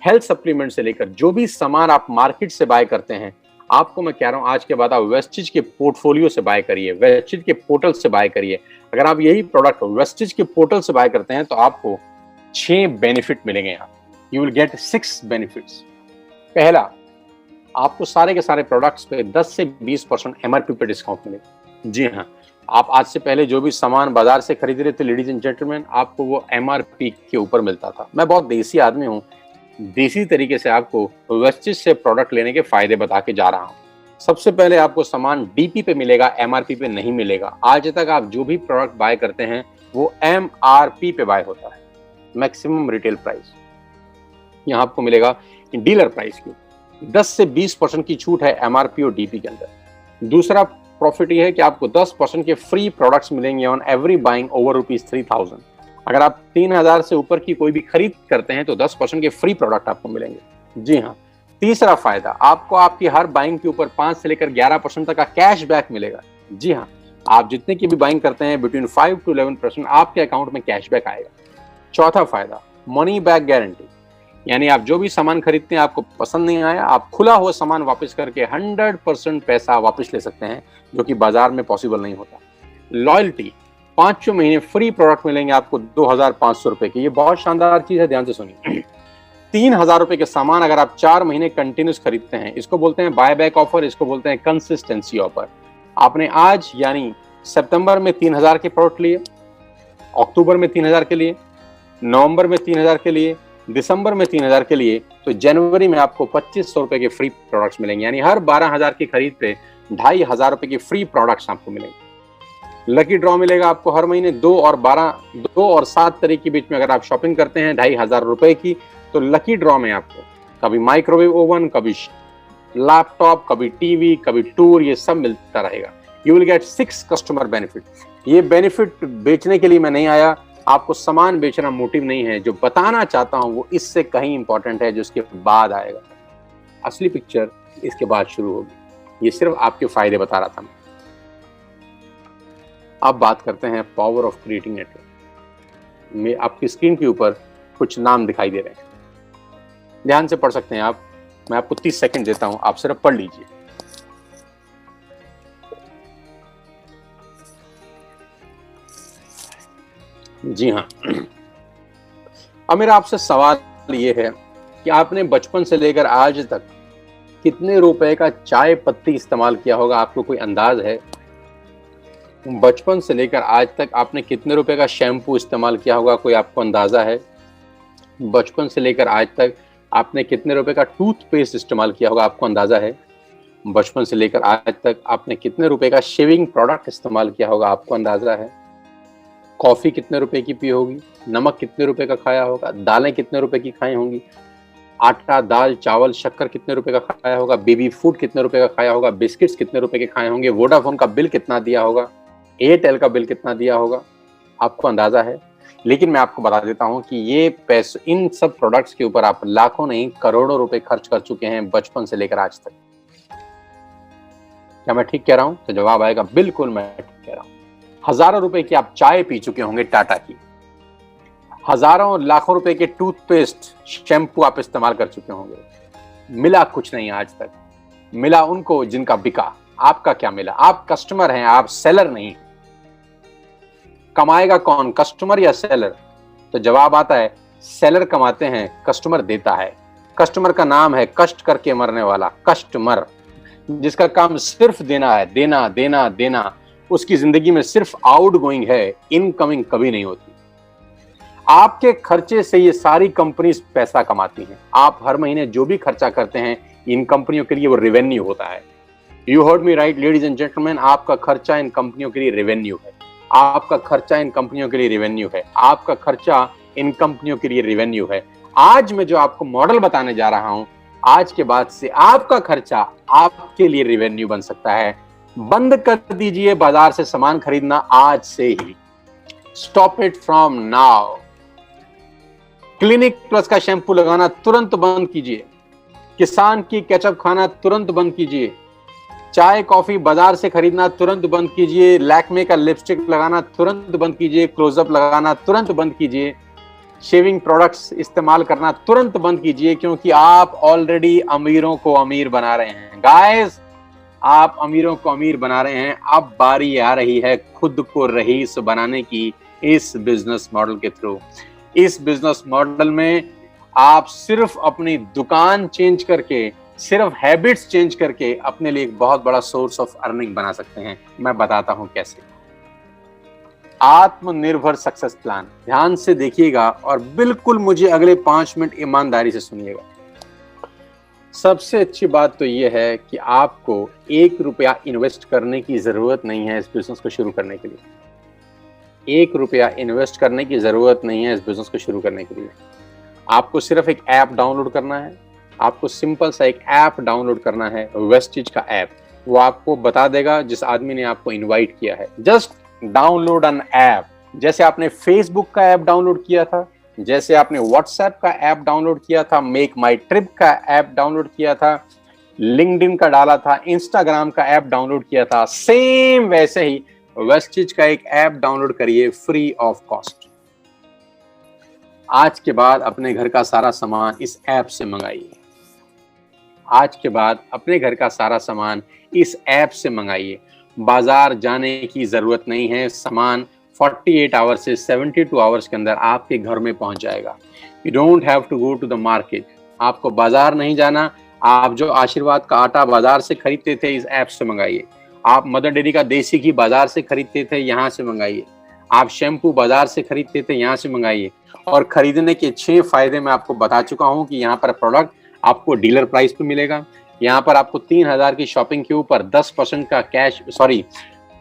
हेल्थ सप्लीमेंट से लेकर, जो भी सामान आप मार्केट से बाय करते हैं, आपको मैं कह रहा हूं आज के बाद आप वेस्टेज के पोर्टफोलियो से बाय करिए, वेस्टेज के पोर्टल से बाय करिए। अगर आप यही प्रोडक्ट वेस्टेज के पोर्टल से बाय करते हैं तो आपको 6 बेनिफिट मिलेंगे। यहाँ यू विल गेट 6 बेनिफिट्स। पहला, आपको सारे के सारे प्रोडक्ट्स पे 10 से 20% एमआरपी पे डिस्काउंट मिलेगा। जी हाँ, आप आज से पहले जो भी सामान बाजार से खरीद रहे थे लेडीज एंड जेंटलमैन, आपको वो एमआरपी के ऊपर मिलता था। मैं बहुत देसी आदमी हूँ, देसी तरीके से आपको वेस्टेज से प्रोडक्ट लेने के फायदे बता के जा रहा हूँ। सबसे पहले आपको सामान डीपी पे मिलेगा, एमआरपी पे नहीं मिलेगा। आज तक आप जो भी प्रोडक्ट बाय करते हैं वो एमआरपी पे बाय होता है, मैक्सिमम रिटेल प्राइस। यहाँ आपको मिलेगा डीलर प्राइस की 10 से 20% की छूट है एमआरपी और डीपी के अंदर। दूसरा प्रॉफिट ये है कि आपको 10% के फ्री प्रोडक्ट्स मिलेंगे ऑन एवरी बाइंग ओवर ₹3000। अगर आप 3000 से ऊपर की कोई भी खरीद करते हैं तो 10% के फ्री प्रोडक्ट आपको मिलेंगे। जी हाँ। तीसरा फायदा, आपको आपकी हर बाइंग के ऊपर 5 से लेकर 11% तक का कैश बैक मिलेगा। जी हाँ, आप जितने की भी बाइंग करते हैं बिटवीन 5 to 11% आपके अकाउंट में कैश बैक आएगा। चौथा फायदा, मनी बैक गारंटी, यानी आप जो भी सामान खरीदते हैं आपको पसंद नहीं आया, आप खुला हुआ सामान वापस करके 100% पैसा वापस ले सकते हैं, जो कि बाजार में पॉसिबल नहीं होता। लॉयल्टी, 5 महीने फ्री प्रोडक्ट मिलेंगे आपको 2500 रुपए की। ये बहुत शानदार चीज है, ध्यान से सुनिए। 3000 रुपए के सामान अगर आप 4 महीने कंटिन्यूस खरीदते हैं, इसको बोलते हैं बाय बैक ऑफर, इसको बोलते हैं कंसिस्टेंसी ऑफर। आपने आज यानी सितंबर में 3000 के प्रोडक्ट लिए, अक्टूबर में 3000 के लिए, नवंबर में 3000 के लिए, दिसंबर में 3000 के लिए, तो जनवरी में आपको 2500 रुपए के फ्री प्रोडक्ट्स मिलेंगे। यानी हर 12000 की खरीद पे 2500 रुपए की फ्री प्रोडक्ट्स आपको मिलेंगे। लकी ड्रॉ मिलेगा आपको हर महीने 2 और 7 तारीख के बीच में। अगर आप शॉपिंग करते हैं 2500 रुपए की, तो लकी ड्रॉ में आपको कभी माइक्रोवेव ओवन, कभी लैपटॉप, कभी टीवी, कभी टूर, ये सब मिलता रहेगा। You will get 6 customer benefit. ये बेनिफिट बेचने के लिए मैं नहीं आया, आपको सामान बेचना मोटिव नहीं है। जो बताना चाहता हूं वो इससे कहीं इंपॉर्टेंट है, जो इसके बाद आएगा। असली पिक्चर इसके बाद शुरू होगी। ये सिर्फ आपके फायदे बता रहा था मैं। अब बात करते हैं पावर ऑफ क्रिएटिंग नेटवर्क में। आपकी स्क्रीन के ऊपर कुछ नाम दिखाई दे रहे हैं, ध्यान से पढ़ सकते हैं आप। मैं आपको 30 सेकंड देता हूं, आप सिर्फ पढ़ लीजिए। जी हाँ, अब मेरा आपसे सवाल ये है कि आपने बचपन से लेकर आज तक कितने रुपए का चाय पत्ती इस्तेमाल किया होगा? आपको कोई अंदाज है? बचपन से लेकर आज तक आपने कितने रुपए का शैम्पू इस्तेमाल किया होगा? कोई आपको अंदाजा है? बचपन से लेकर आज तक आपने कितने रुपए का टूथपेस्ट इस्तेमाल किया होगा? आपको अंदाजा है? बचपन से लेकर आज तक आपने कितने रुपए का शेविंग प्रोडक्ट इस्तेमाल किया होगा? आपको अंदाजा है? कॉफी कितने रुपए की पी होगी? नमक कितने रुपए का खाया होगा? दालें कितने रुपए की खाई होंगी? आटा, दाल, चावल, शक्कर कितने रुपए का खाया होगा? बेबी फूड कितने रुपए का खाया होगा? बिस्किट्स कितने रुपए के खाए होंगे? वोडाफोन का बिल कितना दिया होगा? एयरटेल का बिल कितना दिया होगा? आपको अंदाजा है? लेकिन मैं आपको बता देता हूं कि ये पैसे, इन सब प्रोडक्ट्स के ऊपर आप लाखों नहीं करोड़ों रुपए खर्च कर चुके हैं बचपन से लेकर आज तक। क्या मैं ठीक कह रहा हूं? तो जवाब आएगा बिल्कुल मैं ठीक कह रहा हूं। हजारों रुपए की आप चाय पी चुके होंगे टाटा की, हजारों लाखों रुपए के टूथपेस्ट, शैम्पू आप इस्तेमाल कर चुके होंगे। मिला कुछ नहीं आज तक, मिला उनको जिनका बिका। आपका क्या मिला? आप कस्टमर हैं, आप सेलर नहीं। कमाएगा कौन, कस्टमर या सेलर? तो जवाब आता है सेलर कमाते हैं, कस्टमर देता है। कस्टमर का नाम है कष्ट करके मरने वाला कस्टमर, जिसका काम सिर्फ देना है, देना देना देना। उसकी जिंदगी में सिर्फ आउटगोइंग है, इनकमिंग कभी नहीं होती। आपके खर्चे से ये सारी कंपनी पैसा कमाती हैं। आप हर महीने जो भी खर्चा करते हैं इन कंपनियों के लिए वो रेवेन्यू होता है। You heard me right ladies and gentleman, आपका खर्चा इन कंपनियों के लिए रेवेन्यू है। आपका खर्चा इन कंपनियों के लिए रेवेन्यू है। आपका खर्चा इन कंपनियों के लिए रेवेन्यू है। आज मैं जो आपको मॉडल बताने जा रहा हूं, आज के बाद से आपका खर्चा आपके लिए रेवेन्यू बन सकता है। बंद कर दीजिए बाजार से सामान खरीदना आज से ही। Stop it from now. Clinic plus का शैम्पू लगाना तुरंत बंद कीजिए। किसान की केचप खाना तुरंत बंद कीजिए। चाय कॉफी बाजार से खरीदना तुरंत बंद कीजिए। लैक्मे का लिपस्टिक लगाना तुरंत बंद कीजिए। क्लोजअप लगाना तुरंत बंद कीजिए। शेविंग प्रोडक्ट्स इस्तेमाल करना तुरंत बंद कीजिए, क्योंकि आप ऑलरेडी अमीरों को अमीर बना रहे हैं। गाइस, आप अमीरों को अमीर बना रहे हैं। अब बारी आ रही है खुद को रईस बनाने की इस बिजनेस मॉडल के थ्रू। इस बिजनेस मॉडल में आप सिर्फ अपनी दुकान चेंज करके, सिर्फ हैबिट्स चेंज करके अपने लिए एक बहुत बड़ा सोर्स ऑफ अर्निंग बना सकते हैं। मैं बताता हूं कैसे। आत्मनिर्भर सक्सेस प्लान, ध्यान से देखिएगा और बिल्कुल मुझे अगले 5 मिनट ईमानदारी से सुनिएगा। सबसे अच्छी बात तो यह है कि आपको 1 रुपया इन्वेस्ट करने की जरूरत नहीं है इस बिजनेस को शुरू करने के लिए। 1 रुपया इन्वेस्ट करने की जरूरत नहीं है इस बिजनेस को शुरू करने के लिए। आपको सिर्फ एक ऐप डाउनलोड करना है। आपको सिंपल सा एक ऐप डाउनलोड करना है, वेस्टिज का ऐप। वो आपको बता देगा जिस आदमी ने आपको इनवाइट किया है। Just download an app. जैसे आपने फेसबुक का ऐप डाउनलोड किया था, जैसे आपने व्हाट्सएप का ऐप डाउनलोड किया था, मेक माई ट्रिप का ऐप डाउनलोड किया था, लिंक्डइन का डाला था, इंस्टाग्राम का ऐप डाउनलोड किया था, सेम वैसे ही वेस्टिज का एक ऐप डाउनलोड करिए फ्री ऑफ कॉस्ट। आज के बाद अपने घर का सारा सामान इस ऐप से मंगाइए। आज के बाद अपने घर का सारा सामान इस ऐप से मंगाइए। बाजार जाने की जरूरत नहीं है। सामान 48 आवर्स से 72 आवर्स के अंदर आपके घर में पहुंच जाएगा। You don't have to go to the market. आपको बाजार नहीं जाना। आप जो आशीर्वाद का आटा बाजार से खरीदते थे, इस ऐप से मंगाइए। आप मदर डेयरी का देसी घी बाजार से खरीदते थे, यहाँ से मंगाइए। आप शैम्पू बाजार से खरीदते थे, यहाँ से मंगाइए। और खरीदने के 6 फायदे मैं आपको बता चुका हूँ कि यहाँ पर प्रोडक्ट आपको डीलर प्राइस पे मिलेगा। यहाँ पर आपको 3000 की शॉपिंग के ऊपर 10% का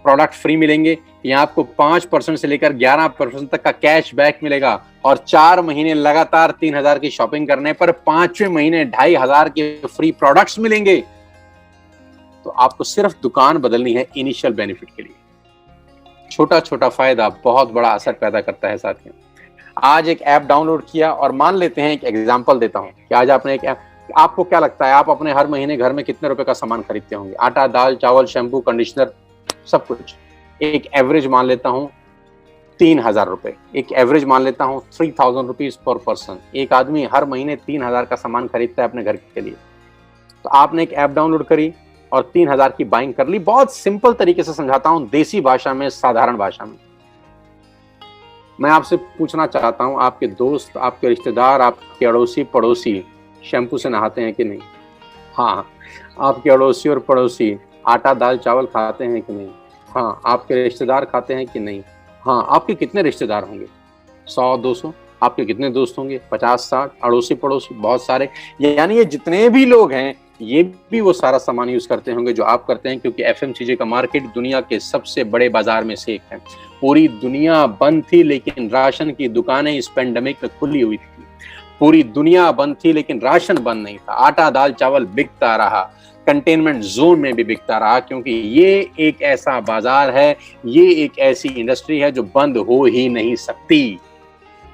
प्रोडक्ट फ्री मिलेंगे। यहाँ आपको 5% से लेकर 11% तक का कैश बैक मिलेगा। और 4 महीने लगातार 3000 की शॉपिंग करने पर 5वें महीने 2500 के फ्री प्रोडक्ट्स मिलेंगे। तो आपको सिर्फ दुकान बदलनी है इनिशियल बेनिफिट के लिए। छोटा छोटा फायदा बहुत बड़ा असर पैदा करता है साथियों। आज एक ऐप डाउनलोड किया और मान लेते हैं, एक एग्जांपल देता हूं कि आज आपने एक ऐप, आपको क्या लगता है आप अपने हर महीने घर में कितने रुपए का सामान खरीदते होंगे? आटा, दाल, चावल, शैम्पू, कंडीशनर, सब कुछ। एक एवरेज मान लेता हूं 3000 रुपए। एक एवरेज मान लेता हूं 3000 रुपीज पर पर्सन। एक आदमी हर महीने 3000 का सामान खरीदता है अपने घर के लिए। तो आपने एक ऐप डाउनलोड करी और 3000 की बाइंग कर ली। बहुत सिंपल तरीके से समझाता हूं, देसी भाषा में, साधारण भाषा में। मैं आपसे पूछना चाहता हूं, आपके दोस्त, आपके रिश्तेदार, आपके अड़ोसी पड़ोसी शैम्पू से नहाते हैं कि नहीं? हाँ। आपके अड़ोसी और पड़ोसी आटा, दाल, चावल खाते हैं कि नहीं? हाँ। आपके रिश्तेदार खाते हैं कि नहीं? हाँ। आपके कितने रिश्तेदार होंगे? 100, 200। आपके कितने दोस्त होंगे? 50, 60। अड़ोसी पड़ोसी बहुत सारे। यानी ये जितने भी लोग हैं, ये भी वो सारा सामान यूज करते होंगे जो आप करते हैं, क्योंकि एफएमसीजी का मार्केट दुनिया के सबसे बड़े बाजार में से एक है। पूरी दुनिया बंद थी लेकिन राशन की दुकानें इस पेंडेमिक में खुली हुई थी। पूरी दुनिया बंद थी लेकिन राशन बंद नहीं था। आटा, दाल, चावल बिकता रहा, कंटेनमेंट जोन में भी बिकता रहा, क्योंकि ये एक ऐसा बाजार है, ये एक ऐसी इंडस्ट्री है जो बंद हो ही नहीं सकती।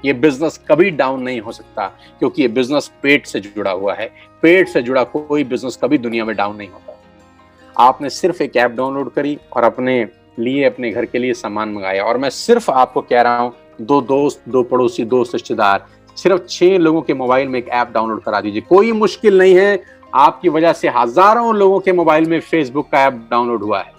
ये बिजनेस कभी डाउन नहीं हो सकता, क्योंकि ये बिजनेस पेट से जुड़ा हुआ है। पेट से जुड़ा कोई बिजनेस कभी दुनिया में डाउन नहीं होता। आपने सिर्फ एक ऐप डाउनलोड करी और अपने लिए, अपने घर के लिए सामान मंगाया। और मैं सिर्फ आपको कह रहा हूं, 2 दोस्त, 2 पड़ोसी, 2 रिश्तेदार, सिर्फ 6 लोगों के मोबाइल में एक ऐप डाउनलोड करा दीजिए। कोई मुश्किल नहीं है। आपकी वजह से हजारों लोगों के मोबाइल में फेसबुक का ऐप डाउनलोड हुआ है।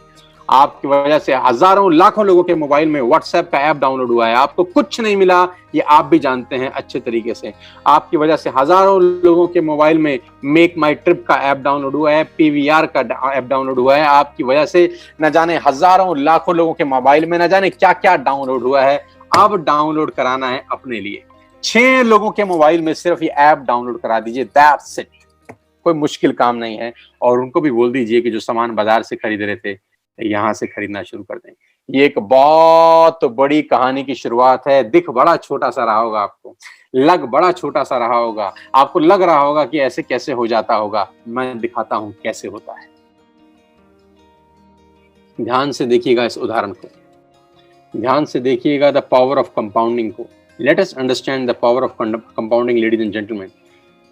आपकी वजह से हजारों लाखों लोगों के मोबाइल में व्हाट्सएप का ऐप डाउनलोड हुआ है। आपको कुछ नहीं मिला, ये आप भी जानते हैं अच्छे तरीके से। आपकी वजह से हजारों लोगों के मोबाइल में मेक माई ट्रिप का ऐप डाउनलोड हुआ है, पीवीआर का ऐप डाउनलोड हुआ है। आपकी वजह से न जाने हजारों लाखों लोगों के मोबाइल में न जाने क्या क्या डाउनलोड हुआ है। अब डाउनलोड कराना है अपने लिए। 6 लोगों के मोबाइल में सिर्फ ये ऐप डाउनलोड करा दीजिए, दैट्स इट। कोई मुश्किल काम नहीं है। और उनको भी बोल दीजिए कि जो सामान बाजार से खरीद रहे थे यहां से खरीदना शुरू कर दें। ये एक बहुत बड़ी कहानी की शुरुआत है। दिख बड़ा छोटा सा रहा होगा आपको, लग बड़ा छोटा सा रहा होगा, आपको लग रहा होगा कि ऐसे कैसे हो जाता होगा। मैं दिखाता हूं कैसे होता है। ध्यान से देखिएगा इस उदाहरण को, ध्यान से देखिएगा द पावर ऑफ कंपाउंडिंग को। Let us understand the power of compounding ladies and gentleman.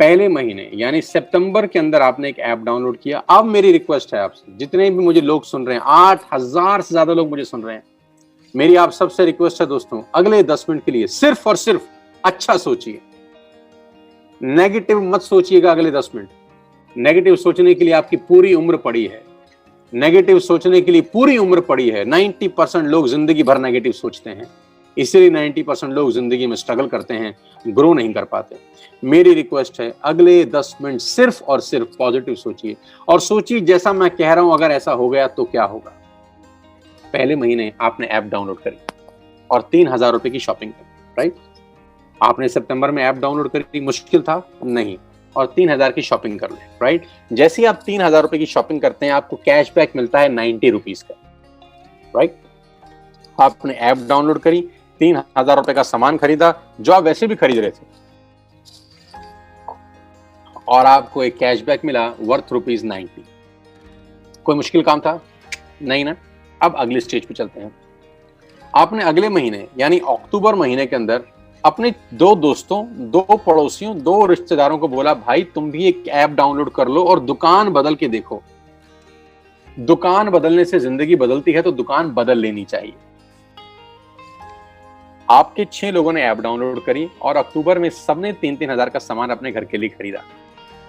पहले महीने यानी सितंबर के अंदर आपने एक ऐप डाउनलोड किया। अब मेरी रिक्वेस्ट है आपसे, जितने भी मुझे लोग सुन रहे हैं, 8,000 से ज्यादा लोग मुझे सुन रहे हैं, मेरी आप सबसे रिक्वेस्ट है दोस्तों, अगले 10 मिनट के लिए सिर्फ और सिर्फ अच्छा सोचिए, नेगेटिव मत सोचिएगा। अगले 10 मिनट नेगेटिव सोचने के लिए आपकी पूरी उम्र पड़ी है, नेगेटिव सोचने के लिए पूरी उम्र पड़ी है। 90% लोग जिंदगी भर नेगेटिव सोचते हैं, इसीलिए 90% लोग जिंदगी में स्ट्रगल करते हैं, ग्रो नहीं कर पाते। मेरी रिक्वेस्ट है, अगले 10 मिनट सिर्फ और सिर्फ पॉजिटिव सोचिए, और सोचिए जैसा मैं कह रहा हूं अगर ऐसा हो गया तो क्या होगा। पहले महीने आपने ऐप डाउनलोड करी और 3,000 रुपए की शॉपिंग करी, राइट। आपने सितंबर में ऐप डाउनलोड करी, मुश्किल था नहीं, और 3,000 की शॉपिंग कर ले, राइट। जैसे ही आप 3,000 रुपए की शॉपिंग करते हैं आपको कैशबैक मिलता है 90 रुपीज का, राइट। आपने ऐप डाउनलोड करी, 3,000 रुपए का सामान खरीदा जो आप वैसे भी खरीद रहे थे, और आपको एक कैशबैक मिला वर्थ ₹90। कोई मुश्किल काम था नहीं ना। अब अगले स्टेज पे चलते हैं। आपने अगले महीने यानी अक्टूबर महीने के अंदर अपने 2 दोस्तों, 2 पड़ोसियों, 2 रिश्तेदारों को बोला, भाई तुम भी एक ऐप डाउनलोड कर लो और दुकान बदल के देखो। दुकान बदलने से जिंदगी बदलती है, तो दुकान बदल लेनी चाहिए। आपके 6 लोगों ने ऐप डाउनलोड करी और अक्टूबर में सबने 3-3 हजार का सामान अपने घर के लिए खरीदा।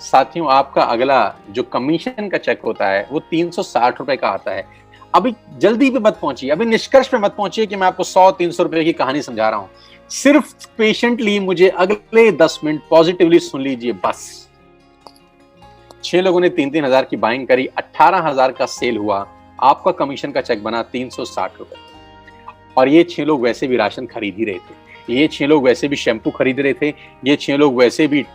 साथियों, आपका अगला जो कमीशन का चेक होता है वो 360 रुपए का आता है। अभी जल्दी पे मत पहुंचिए, अभी निष्कर्ष पे मत पहुंचिए कि मैं आपको 100-300 रुपए की कहानी समझा रहा हूं। सिर्फ पेशेंटली मुझे अगले 10 मिनट पॉजिटिवली सुन लीजिए बस। 6 लोगों ने 3-3 हजार की बाइंग करी, 18,000 का सेल हुआ, आपका कमीशन का चेक बना 360 रुपए। और ये 6 लोग वैसे भी राशन खरीद ही रहे थे, ये 6 लोग वैसे भी शैम्पू खरीद रहे थे, ये 6 लोग वैसे भी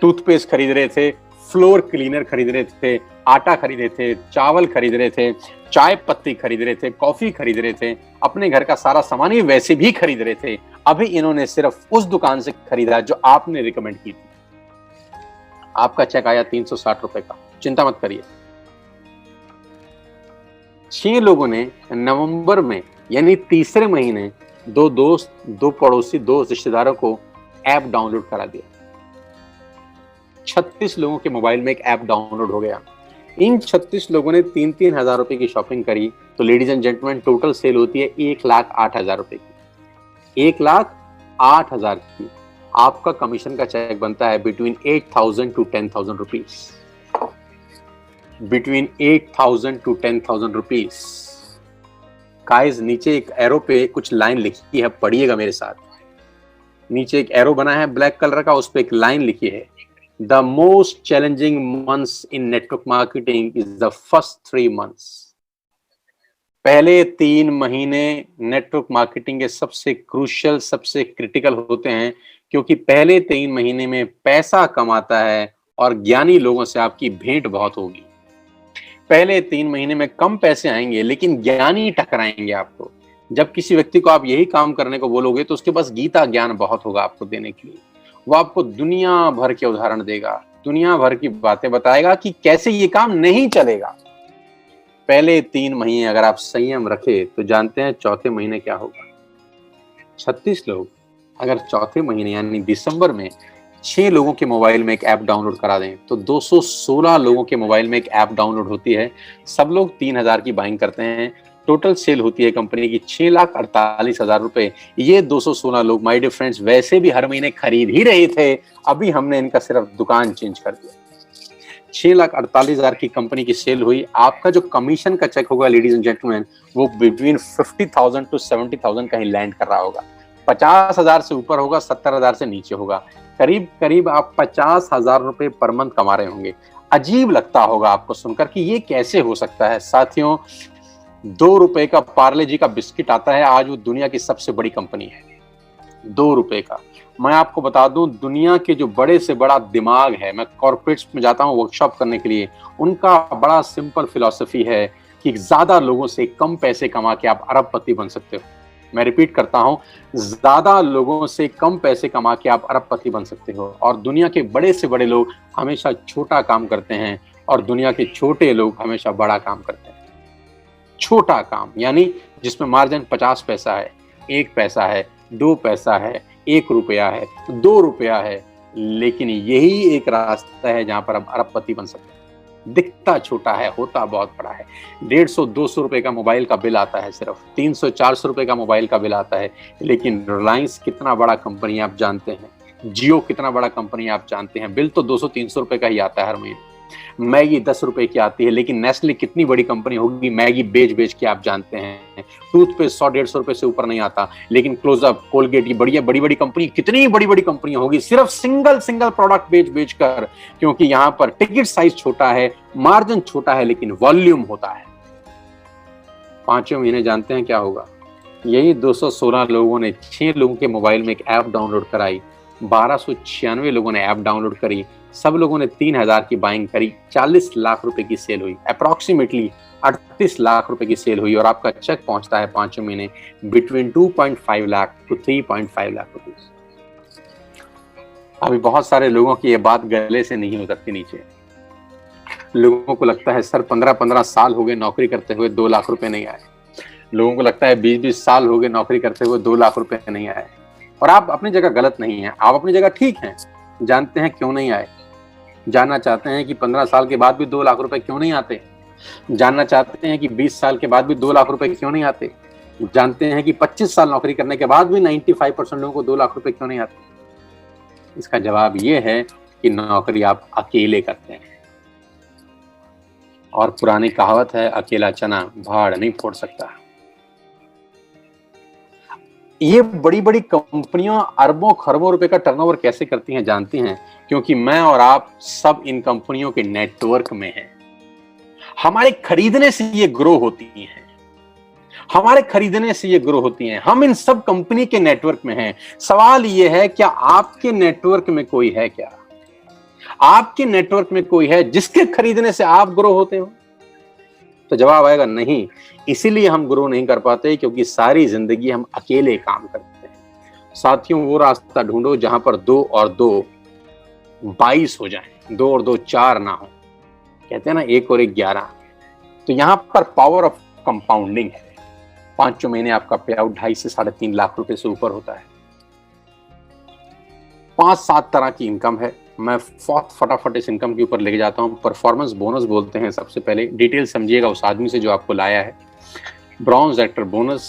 टूथपेस्ट खरीद रहे थे, फ्लोर क्लीनर खरीद रहे थे, आटा खरीद रहे थे, चावल खरीद रहे थे, चाय पत्ती खरीद रहे थे, कॉफी खरीद रहे थे, अपने घर का सारा सामान ये वैसे भी खरीद रहे थे। अभी इन्होंने सिर्फ उस दुकान से खरीदा जो आपने रिकमेंड की थी। आपका चेक आया 360 रुपए का, चिंता मत करिए। 6 लोगों ने नवंबर में यानी तीसरे महीने 2 दोस्त, 2 पड़ोसी, 2 रिश्तेदारों को ऐप डाउनलोड करा दिया। 36 लोगों के मोबाइल में एक ऐप डाउनलोड हो गया। इन 36 लोगों ने 3-3 हजार रुपए की शॉपिंग करी, तो ladies and gentleman total sale होती है 1,08,000 रुपए की। 1,08,000 की आपका कमीशन का चेक बनता है between 8,000 to 10,000 rupees, between 8,000 to 10,000 rupees. Guys, नीचे एक एरो पे कुछ लाइन लिखी है, पढ़िएगा मेरे साथ। नीचे एक एरो बना है ब्लैक कलर का, उस पे एक लाइन लिखी है, The most challenging months in network marketing is the first 3 months. पहले 3 महीने नेटवर्क मार्केटिंग के सबसे क्रूशियल, सबसे क्रिटिकल होते हैं, क्योंकि पहले 3 महीने में पैसा कमाता है और ज्ञानी लोगों से आपकी भेंट बहुत होगी। पहले 3 महीने में कम पैसे आएंगे लेकिन ज्ञानी टकराएंगे आपको। जब किसी व्यक्ति को आप यही काम करने को बोलोगे तो उसके पास गीता ज्ञान बहुत होगा आपको देने के लिए। वो आपको दुनिया भर के उदाहरण देगा, दुनिया भर की बातें बताएगा कि कैसे ये काम नहीं चलेगा। पहले 3 महीने अगर आप संयम रखे तो जानते हैं चौथे महीने क्या होगा। 36 लोग अगर चौथे महीने यानी दिसंबर में 6 लोगों के मोबाइल में एक ऐप डाउनलोड करा दें तो 216 लोगों के मोबाइल में एक ऐप डाउनलोड होती है। सब लोग 3,000 की बाइंग करते हैं। टोटल सेल होती है कंपनी की 6,48,000 रुपए। ये 216 लोग माय डियर फ्रेंड्स वैसे भी हर महीने खरीद ही रहे थे, अभी हमने इनका सिर्फ दुकान चेंज कर दिया। 6,48,000 की कंपनी की सेल हुई। आपका जो कमीशन का चेक होगा लेडीज एंड जेंटलमैन, वो बिटवीन 50,000 to 70,000 कहीं लैंड कर रहा होगा। 50,000 से ऊपर होगा, 70,000 से नीचे होगा। करीब करीब आप 50,000 रुपए पर मंथ कमा रहे होंगे। अजीब लगता होगा आपको सुनकर कि ये कैसे हो सकता है। साथियों, 2 रुपए का पार्ले जी का बिस्किट आता है, आज वो दुनिया की सबसे बड़ी कंपनी है। ₹2 का। मैं आपको बता दूं, दुनिया के जो बड़े से बड़ा दिमाग है, मैं कॉर्पोरेट्स में जाता हूं वर्कशॉप करने के लिए, उनका बड़ा सिंपल फिलॉसफी है कि ज्यादा लोगों से कम पैसे कमा के आप अरबपति बन सकते हो। मैं रिपीट करता हूं, ज्यादा लोगों से कम पैसे कमा के आप अरबपति बन सकते हो। और दुनिया के बड़े से बड़े लोग हमेशा छोटा काम करते हैं और दुनिया के छोटे लोग हमेशा बड़ा काम करते हैं। छोटा काम यानी जिसमें मार्जिन 50 पैसा है, 1 पैसा है, 2 पैसा है, 1 रुपया है, 2 रुपया है, लेकिन यही एक रास्ता है जहां पर आप अरबपति बन सकते हैं। दिखता छोटा है, होता बहुत बड़ा है। 150-200 रुपए का मोबाइल का बिल आता है, सिर्फ 300-400 रुपए का मोबाइल का बिल आता है, लेकिन रिलायंस कितना बड़ा कंपनी आप जानते हैं, जियो कितना बड़ा कंपनी आप जानते हैं, बिल तो 200-300 रुपए का ही आता है हर महीने। मैगी 10 रुपए की आती है, लेकिन नेस्ले कितनी बड़ी कंपनी होगी, मैगी बेच बेच के आप जानते हैं। टूथपेस्ट 100-150 रुपए से ऊपर नहीं आता, लेकिन क्लोजअप, कोलगेट, ये बढ़िया बड़ी बड़ी कंपनी, कितनी बड़ी बड़ी कंपनी होगी सिर्फ सिंगल प्रोडक्ट बेच बेच कर, क्योंकि यहाँ पर टिकट साइज छोटा है, मार्जिन छोटा है, लेकिन वॉल्यूम होता है। 5 महीने जानते हैं क्या होगा? यही 216 लोगों ने 6 लोगों के मोबाइल में एक ऐप डाउनलोड कराई, 1296 लोगों ने ऐप डाउनलोड करी, सब लोगों ने 3000 की बाइंग करी, 40 लाख रुपए की सेल हुई, अप्रोक्सीमेटली 38 लाख रुपए की सेल हुई, और आपका चेक पहुंचता है 5 महीने between 2.5 lakh to 3.5 lakh rupees. अभी बहुत सारे लोगों की ये बात गले से नहीं उतरती नीचे। लोगों को लगता है सर 15-15 साल हो गए नौकरी करते हुए 2 लाख रुपए नहीं आए। लोगों को लगता है 20-20 साल हो गए नौकरी करते हुए 2 लाख रुपए नहीं आए। और आप अपनी जगह गलत नहीं है, आप अपनी जगह ठीक हैं। जानते हैं क्यों नहीं आए? जानना चाहते हैं कि 15 साल के बाद भी 2 लाख रुपए क्यों नहीं आते? जानना चाहते हैं कि 20 साल के बाद भी 2 लाख रुपए क्यों नहीं आते? जानते हैं कि 25 साल नौकरी करने के बाद भी 95% लोगों को 2 लाख रुपए क्यों नहीं आते? इसका जवाब ये है कि नौकरी आप अकेले करते हैं। और पुरानी कहावत है, अकेला चना भाड़ नहीं फोड़ सकता। ये बड़ी बड़ी कंपनियां अरबों खरबों रुपए का टर्नओवर कैसे करती हैं जानती हैं? क्योंकि मैं और आप सब इन कंपनियों के नेटवर्क में हैं। हमारे खरीदने से ये ग्रो होती हैं, हमारे खरीदने से ये ग्रो होती हैं। हम इन सब कंपनी के नेटवर्क में हैं। सवाल ये है, क्या आपके नेटवर्क में कोई है? क्या आपके नेटवर्क में कोई है जिसके खरीदने से आप ग्रो होते हो? तो जवाब आएगा नहीं। इसीलिए हम ग्रो नहीं कर पाते, क्योंकि सारी जिंदगी हम अकेले काम करते हैं। साथियों, वो रास्ता ढूंढो जहां पर 2 और 2 22 हो जाए, 2 और 2 4 ना हो। कहते हैं ना 1 और 1 11। तो यहां पर पावर ऑफ कंपाउंडिंग है। 5 महीने आपका पे आउट 2.5 से 3.5 लाख रुपए से ऊपर होता है। 5-7 तरह की इनकम है। मैं फटाफट इस इनकम के ऊपर लेके जाता हूं। परफॉर्मेंस बोनस बोलते हैं सबसे पहले, डिटेल समझिएगा उस आदमी से जो आपको लाया है। Bronze actor bonus,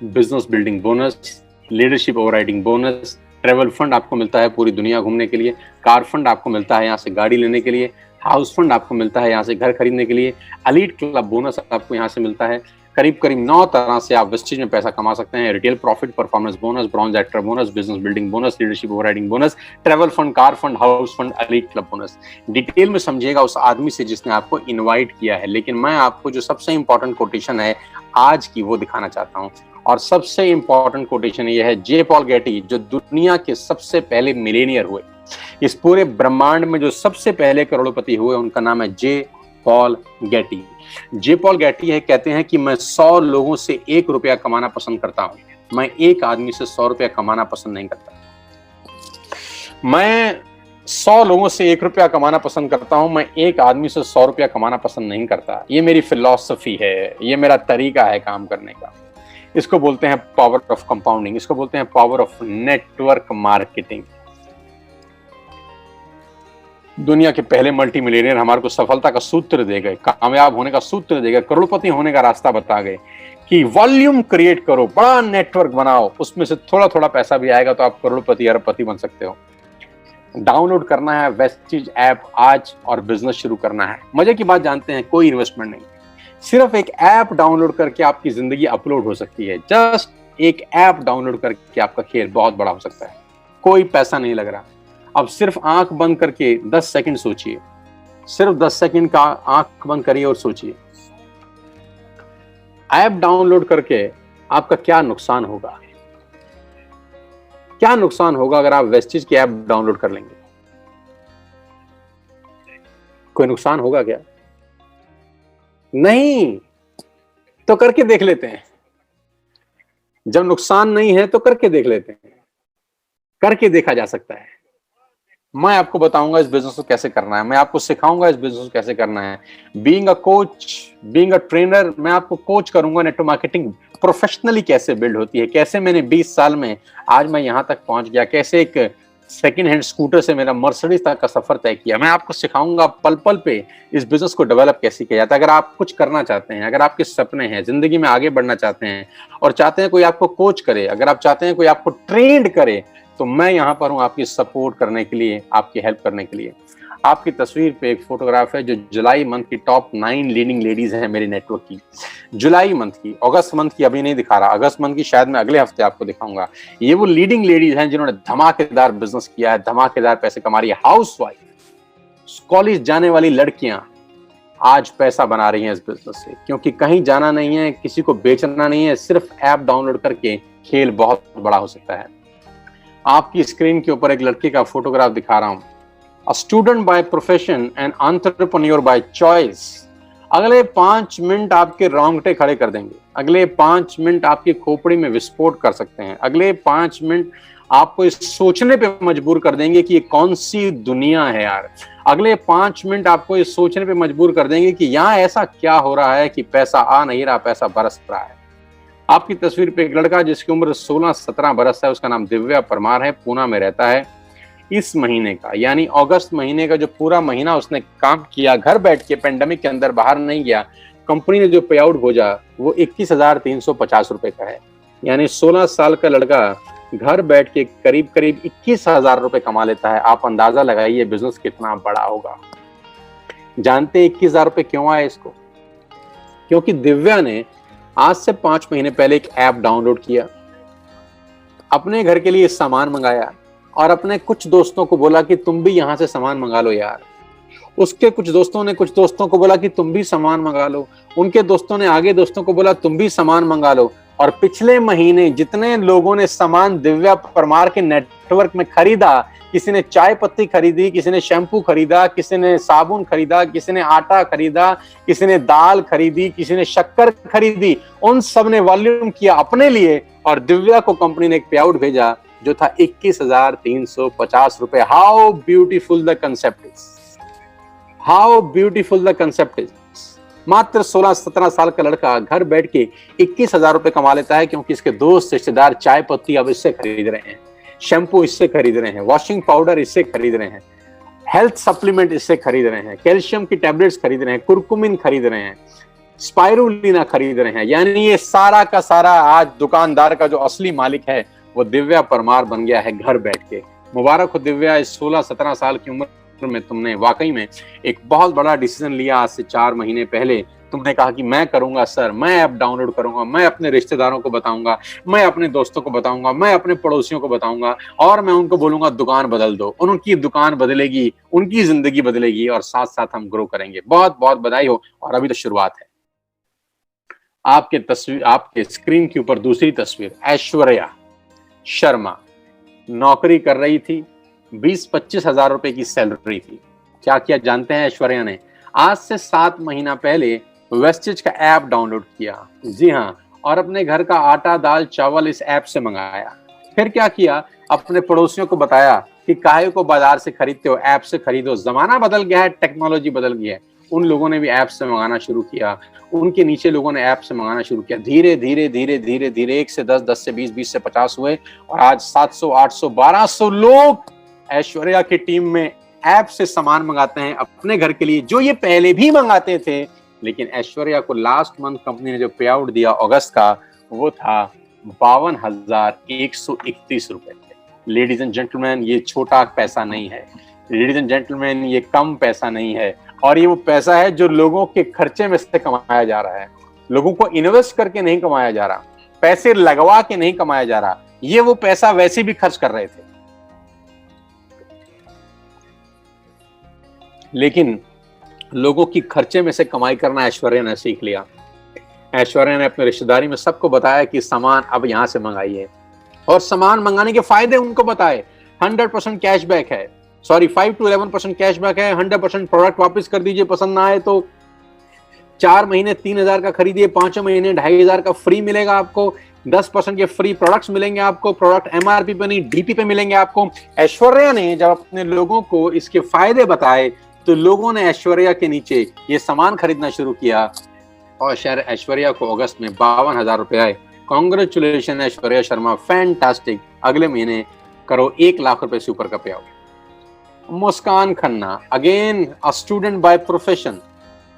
business building bonus, leadership overriding bonus, travel fund आपको मिलता है पूरी दुनिया घूमने के लिए, कार फंड आपको मिलता है यहाँ से गाड़ी लेने के लिए, हाउस फंड आपको मिलता है यहाँ से घर खरीदने के लिए, एलीट क्लब बोनस आपको यहाँ से मिलता है। करीब 9 तरह से आप वेस्टेज में पैसा कमा सकते हैं। Retail profit, performance bonus, bronze actor bonus, business building bonus, leadership overriding bonus, travel fund, car fund, house fund, elite club bonus. Detail में समझिएगा उस आदमी से जिसने आपको इनवाइट किया है। लेकिन मैं आपको जो सबसे इंपॉर्टेंट कोटेशन है आज की वो दिखाना चाहता हूँ। और सबसे इंपॉर्टेंट कोटेशन ये है, जे पॉल गेटी, जो दुनिया के सबसे पहले मिलेनियर हुए, इस पूरे ब्रह्मांड में जो सबसे पहले करोड़पति हुए, उनका नाम है जे पॉल गेटी। जे पॉल गेटी है, कहते हैं कि मैं 100 लोगों से 1 रुपया कमाना पसंद करता हूं, मैं एक आदमी से 100 रुपया कमाना पसंद नहीं करता। मैं 100 लोगों से 1 रुपया कमाना पसंद करता हूं, मैं एक आदमी से 100 रुपया कमाना पसंद नहीं करता। ये मेरी फिलॉसफी है, ये मेरा तरीका है काम करने का। इसको बोलते हैं पावर ऑफ कंपाउंडिंग, इसको बोलते हैं पावर ऑफ नेटवर्क मार्केटिंग। दुनिया के पहले मल्टी मिलियनियर हमारे को सफलता का सूत्र दे गए, कामयाब होने का सूत्र दे गए, करोड़पति होने का रास्ता बता गए कि वॉल्यूम क्रिएट करो, बड़ा नेटवर्क बनाओ, उसमें से थोड़ा थोड़ा पैसा भी आएगा तो आप करोड़पति अरबपति बन सकते हो। डाउनलोड करना है वेस्टीज ऐप आज और बिजनेस शुरू करना है। मजे की बात जानते हैं, कोई इन्वेस्टमेंट नहीं, सिर्फ एक ऐप डाउनलोड करके आपकी जिंदगी अपलोड हो सकती है। जस्ट एक ऐप डाउनलोड करके आपका खेल बहुत बड़ा हो सकता है। कोई पैसा नहीं लग रहा। अब सिर्फ आंख बंद करके 10 सेकंड सोचिए, सिर्फ 10 सेकंड का आंख बंद करिए और सोचिए, ऐप डाउनलोड करके आपका क्या नुकसान होगा। क्या नुकसान होगा अगर आप वेस्टिज की ऐप डाउनलोड कर लेंगे? कोई नुकसान होगा क्या? नहीं। तो करके देख लेते हैं। जब नुकसान नहीं है तो करके देख लेते हैं। करके देखा जा सकता है। मैं आपको बताऊंगा इस बिजनेस को कैसे करना है, मैं आपको सिखाऊंगा इस बिजनेस को कैसे करना है। Being a coach, being a trainer, मैं आपको कोच करूंगा नेटवर्क मार्केटिंग प्रोफेशनली कैसे बिल्ड होती है, कैसे मैंने 20 साल में आज मैं यहां तक पहुंच गया, कैसे एक सेकेंड हैंड स्कूटर से मेरा मर्सिडीज तक का सफर तय किया। मैं आपको सिखाऊंगा पल पल पे इस बिजनेस को डेवलप कैसे किया जाता है। अगर आप कुछ करना चाहते हैं, अगर आपके सपने हैं, जिंदगी में आगे बढ़ना चाहते हैं और चाहते हैं कोई आपको कोच करे, अगर आप चाहते हैं कोई आपको ट्रेंड करे, तो मैं यहां पर हूं आपकी सपोर्ट करने के लिए, आपकी हेल्प करने के लिए। आपकी तस्वीर पे एक फोटोग्राफ है जो जुलाई मंथ की टॉप 9 लीडिंग लेडीज हैं मेरे नेटवर्क की। जुलाई मंथ की, अगस्त मंथ की अभी नहीं दिखा रहा, अगस्त मंथ की शायद मैं अगले हफ्ते आपको दिखाऊंगा। ये वो लीडिंग लेडीज हैं जिन्होंने धमाकेदार बिजनेस किया है, धमाकेदार पैसे कमा रही है। हाउस वाइफ, कॉलेज जाने वाली लड़कियां आज पैसा बना रही हैं इस बिजनेस से, क्योंकि कहीं जाना नहीं है, किसी को बेचना नहीं है, सिर्फ ऐप डाउनलोड करके खेल बहुत बड़ा हो सकता है। आपकी स्क्रीन के ऊपर एक लड़की का फोटोग्राफ दिखा रहा हूं। A student by profession and entrepreneur by choice. अगले 5 मिनट आपके रोंगटे खड़े कर देंगे, अगले 5 मिनट आपकी खोपड़ी में विस्फोट कर सकते हैं, अगले 5 मिनट आपको इस सोचने पे मजबूर कर देंगे कि ये कौन सी दुनिया है यार। अगले 5 मिनट आपको इस सोचने पे मजबूर कर देंगे कि यहाँ ऐसा क्या हो रहा है कि पैसा आ नहीं रहा, पैसा बरस रहा है। आपकी तस्वीर पे एक लड़का जिसकी उम्र 16-17 बरस है, उसका नाम दिव्या परमार है, पूना में रहता है। इस महीने का यानी अगस्त महीने का जो पूरा महीना उसने काम किया, घर बैठ के, पेंडेमिक के अंदर बाहर नहीं गया, कंपनी ने जो पे आउट भेजा वो 21,350 रुपए का है। यानी 16 साल का लड़का घर बैठ के करीब करीब 21,000 रुपए कमा लेता है। आप अंदाजा लगाइए बिजनेस कितना बड़ा होगा। जानते 21,000 रुपए क्यों आए इसको? क्योंकि दिव्या ने आज से 5 महीने पहले एक ऐप डाउनलोड किया, अपने घर के लिए सामान मंगाया और अपने कुछ दोस्तों को बोला कि तुम भी यहां से सामान मंगा लो यार। उसके कुछ दोस्तों ने कुछ दोस्तों को बोला कि तुम भी सामान मंगा लो, उनके दोस्तों ने आगे दोस्तों को बोला तुम भी सामान मंगा लो। और पिछले महीने जितने लोगों ने सामान दिव्या परमार के नेटवर्क में खरीदा, किसी ने चाय पत्ती खरीदी, किसी ने शैम्पू खरीदा, किसी ने साबुन खरीदा, किसी ने आटा खरीदा, किसी ने दाल खरीदी, किसी ने शक्कर खरीदी, उन सब ने वॉल्यूम किया अपने लिए और दिव्या को कंपनी ने एक पे आउट भेजा जो था 21,350 रुपए। How beautiful the concept is, how beautiful the concept is. मात्र 16-17 साल का लड़का घर बैठ के 21,000 रुपए कमा लेता है, क्योंकि इसके दोस्त रिश्तेदार चाय पत्ती अब इससे खरीद रहे हैं, शैम्पू इससे खरीद रहे हैं, वॉशिंग पाउडर इससे खरीद रहे हैं, हेल्थ सप्लीमेंट इससे खरीद रहे हैं, कैल्शियम की टैबलेट्स खरीद रहे हैं, कुरकुमिन खरीद रहे हैं, स्पाइरुलिना खरीद रहे हैं। यानी ये सारा का सारा आज दुकानदार का जो असली मालिक है वो दिव्या परमार बन गया है घर बैठ के। मुबारक हो दिव्या, इस 16-17 साल की उम्र में तुमने वाकई में एक बहुत बड़ा डिसीजन लिया। आज से 4 महीने पहले तुमने कहा कि मैं करूंगा सर, मैं ऐप डाउनलोड करूंगा, मैं अपने रिश्तेदारों को बताऊंगा, मैं अपने दोस्तों को बताऊंगा, मैं अपने पड़ोसियों को बताऊंगा और मैं उनको बोलूंगा दुकान बदल दो। उनकी दुकान बदलेगी, उनकी जिंदगी बदलेगी और साथ साथ हम ग्रो करेंगे। बहुत बहुत बधाई हो। और अभी तो शुरुआत है। आपके तस्वीर, आपके स्क्रीन के ऊपर दूसरी तस्वीर, ऐश्वर्या शर्मा नौकरी कर रही थी, 20-25 हजार रुपए की सैलरी थी। क्या किया जानते हैं ऐश्वर्या ने? आज से 7 महीना पहले वेस्टेज का ऐप डाउनलोड किया, जी हाँ, और अपने घर का आटा दाल चावल इस ऐप से मंगाया। फिर क्या किया, अपने पड़ोसियों को बताया कि काहे को बाजार से खरीदते हो, ऐप से खरीदो, जमाना बदल गया है, टेक्नोलॉजी बदल गई है। उन लोगों ने भी ऐप से मंगाना शुरू किया, उनके नीचे लोगों ने ऐप से मंगाना शुरू किया। धीरे धीरे धीरे धीरे धीरे 1 से 10, 10 से 20, 20 से 50 हुए और आज 700, 800, 1200 लोग ऐश्वर्या की टीम में ऐप से सामान मंगाते हैं अपने घर के लिए, जो ये पहले भी मंगाते थे। लेकिन ऐश्वर्या को लास्ट मंथ कंपनी ने जो पे आउट दिया अगस्त का, वो था 52,131 रुपए। लेडीज एंड जेंटलमैन, ये छोटा पैसा नहीं है। लेडीज एंड जेंटलमैन, ये कम पैसा नहीं है, और ये वो पैसा है जो लोगों के खर्चे में से कमाया जा रहा है। लोगों को इन्वेस्ट करके नहीं कमाया जा रहा, पैसे लगवा के नहीं कमाया जा रहा, ये वो पैसा वैसे भी खर्च कर रहे थे। लेकिन लोगों की खर्चे में से कमाई करना ऐश्वर्या ने सीख लिया। ऐश्वर्या ने अपने रिश्तेदारी में सबको बताया कि सामान अब यहां से मंगाइए, और सामान मंगाने के फायदे उनको बताए। 100% कैशबैक है, सॉरी 5 to 11% कैशबैक है। 100% प्रोडक्ट वापस कर दीजिए, पसंद ना आए तो 4 महीने 3,000 का खरीदिए, 5 महीने 2,500 का फ्री मिलेगा आपको। 10% के फ्री प्रोडक्ट्स मिलेंगे आपको, प्रोडक्ट एमआरपी पे नहीं डीपी पे मिलेंगे आपको। ऐश्वर्या ने जब अपने लोगों को इसके फायदे बताए तो लोगों ने ऐश्वर्या के नीचे ये सामान खरीदना शुरू किया और शायद ऐश्वर्या को अगस्त में 52,000 रुपए आए। Congratulation Aishwarya Sharma, fantastic. अगले महीने करो 1 लाख रुपए से ऊपर का पे out. Muskan Khanna, again a student by profession,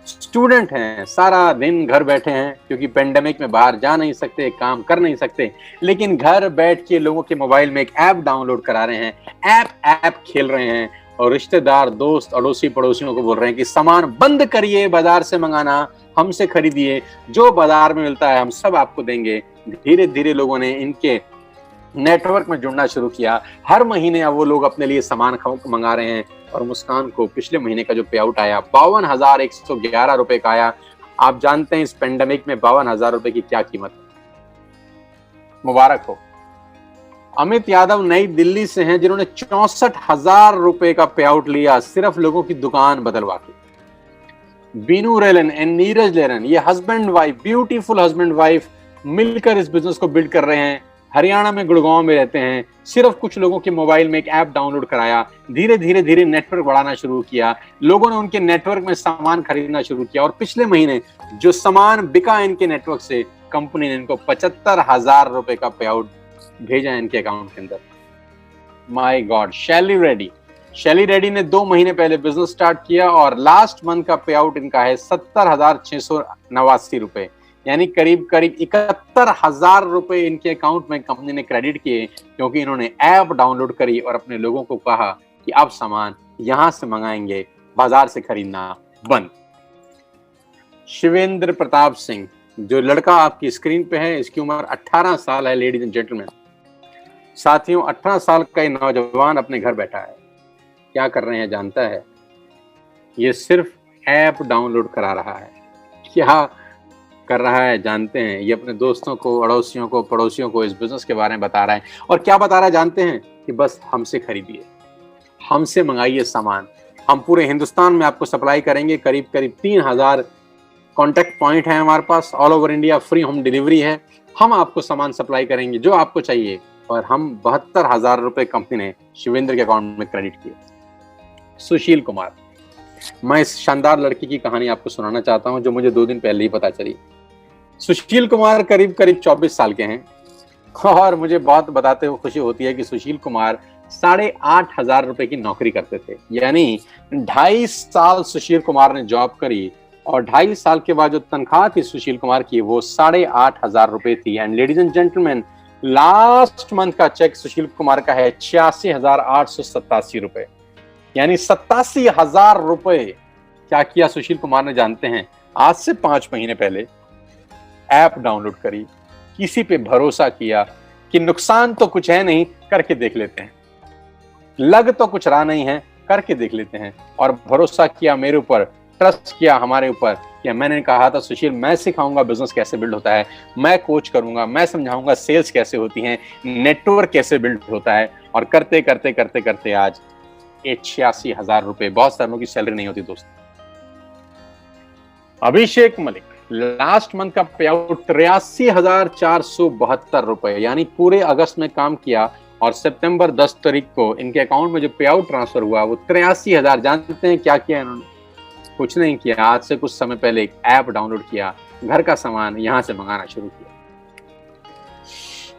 student हैं, सारा दिन घर बैठे हैं क्योंकि पेंडेमिक में बाहर जा नहीं सकते, काम कर नहीं सकते, लेकिन घर बैठ के लोगों के मोबाइल में एक ऐप डाउनलोड करा रहे हैं, ऐप खेल रहे हैं और रिश्तेदार दोस्त अड़ोसी पड़ोसियों को बोल रहे हैं कि सामान बंद करिए, बाजार से मंगाना, हमसे खरीदिए, जो बाजार में मिलता है हम सब आपको देंगे। धीरे धीरे लोगों ने इनके नेटवर्क में जुड़ना शुरू किया। हर महीने अब वो लोग अपने लिए सामान मंगा रहे हैं और मुस्कान को पिछले महीने का जो पे आउट आया 52,111 रुपए का आया। आप जानते हैं इस पेंडेमिक में 52,000 रुपए की क्या कीमत है। मुबारक हो। अमित यादव नई दिल्ली से हैं जिन्होंने 64,000 रुपए का पे आउट लिया सिर्फ लोगों की दुकान बदलवा के। Binu Rylan and Neeraj learn, ये husband wife, beautiful husband wife मिलकर इस बिजनेस को बिल्ड कर रहे हैं। हरियाणा में गुड़गांव में रहते हैं, सिर्फ कुछ लोगों के मोबाइल में एक ऐप डाउनलोड कराया, धीरे धीरे नेटवर्क बढ़ाना शुरू किया, लोगों ने उनके नेटवर्क में सामान खरीदना शुरू किया और पिछले महीने जो सामान बिका इनके नेटवर्क से, कंपनी ने इनको 75,000 रुपए का पे आउट भेजा इनके अकाउंट के अंदर। My God. शैली रेड्डी ने 2 महीने पहले बिजनेस स्टार्ट किया और लास्ट मंथ का पे आउट इनका है 70,689 रुपए, यानी करीब 71,000 रुपए इनके अकाउंट में कंपनी ने क्रेडिट किए क्योंकि इन्होंने ऐप डाउनलोड करी और अपने लोगों को कहा कि आप सामान यहां से मंगाएंगे, बाजार से खरीदना बंद। शिवेंद्र प्रताप सिंह, जो लड़का आपकी स्क्रीन पे है, इसकी उम्र 18 साल है लेडीज एंड जेंटलमैन। साथियों, 18 साल का ये नौजवान अपने घर बैठा है, क्या कर रहे हैं जानता है? ये सिर्फ ऐप डाउनलोड करा रहा है। क्या कर रहा है जानते हैं? ये अपने दोस्तों को, अड़ोसियों को, पड़ोसियों को इस बिजनेस के बारे में बता रहा है। और क्या बता रहा है जानते हैं? कि बस हमसे खरीदिए, हमसे मंगाइए सामान, हम पूरे हिंदुस्तान में आपको सप्लाई करेंगे। करीब 3,000 कॉन्टैक्ट पॉइंट है हमारे पास, all over India free home delivery है। हम आपको सामान सप्लाई करेंगे जो आपको चाहिए। और हम 72,000 रुपए कंपनी ने शिवेंद्र के अकाउंट में क्रेडिट किए। सुशील कुमार, मैं इस शानदार लड़की की कहानी आपको सुनाना चाहता हूं जो मुझे 2 दिन पहले ही पता चली। सुशील कुमार करीब 24 साल के हैं और मुझे बहुत बताते हुए खुशी होती है कि सुशील कुमार 8,500 रुपए की नौकरी करते थे। यानी 2.5 साल सुशील कुमार ने जॉब करी और 2.5 साल के बाद जो तनख्वाह थी सुशील कुमार की वो 8,500 रुपए थी। And ladies and gentleman, last month का चेक सुशील कुमार का है 86,887 रुपए, यानी 87,000 रुपए। क्या किया सुशील कुमार ने जानते हैं? आज से 5 महीने पहले ऐप डाउनलोड करी, किसी पे भरोसा किया कि नुकसान तो कुछ है नहीं, करके देख लेते हैं, लग तो कुछ रहा नहीं है, करके देख लेते हैं। और भरोसा किया मेरे ऊपर, ट्रस्ट किया हमारे ऊपर कि मैंने कहा था सुशील मैं सिखाऊंगा बिजनेस कैसे बिल्ड होता है, मैं कोच करूंगा, मैं समझाऊंगा सेल्स कैसे होती है, नेटवर्क कैसे बिल्ड होता है। और करते करते करते करते आज 86,000 रुपए, बहुत सारे लोगों की सैलरी नहीं होती दोस्त। अभिषेक मलिक, लास्ट मंथ का पे आउट 83,472 रुपए, यानी पूरे अगस्त में काम किया और सितंबर 10 तारीख को इनके अकाउंट में जो पे आउट ट्रांसफर हुआ वो 83,000। जानते हैं क्या किया इन्होंने? कुछ नहीं किया। आज से कुछ समय पहले एक ऐप डाउनलोड किया, घर का सामान यहां से मंगाना शुरू किया।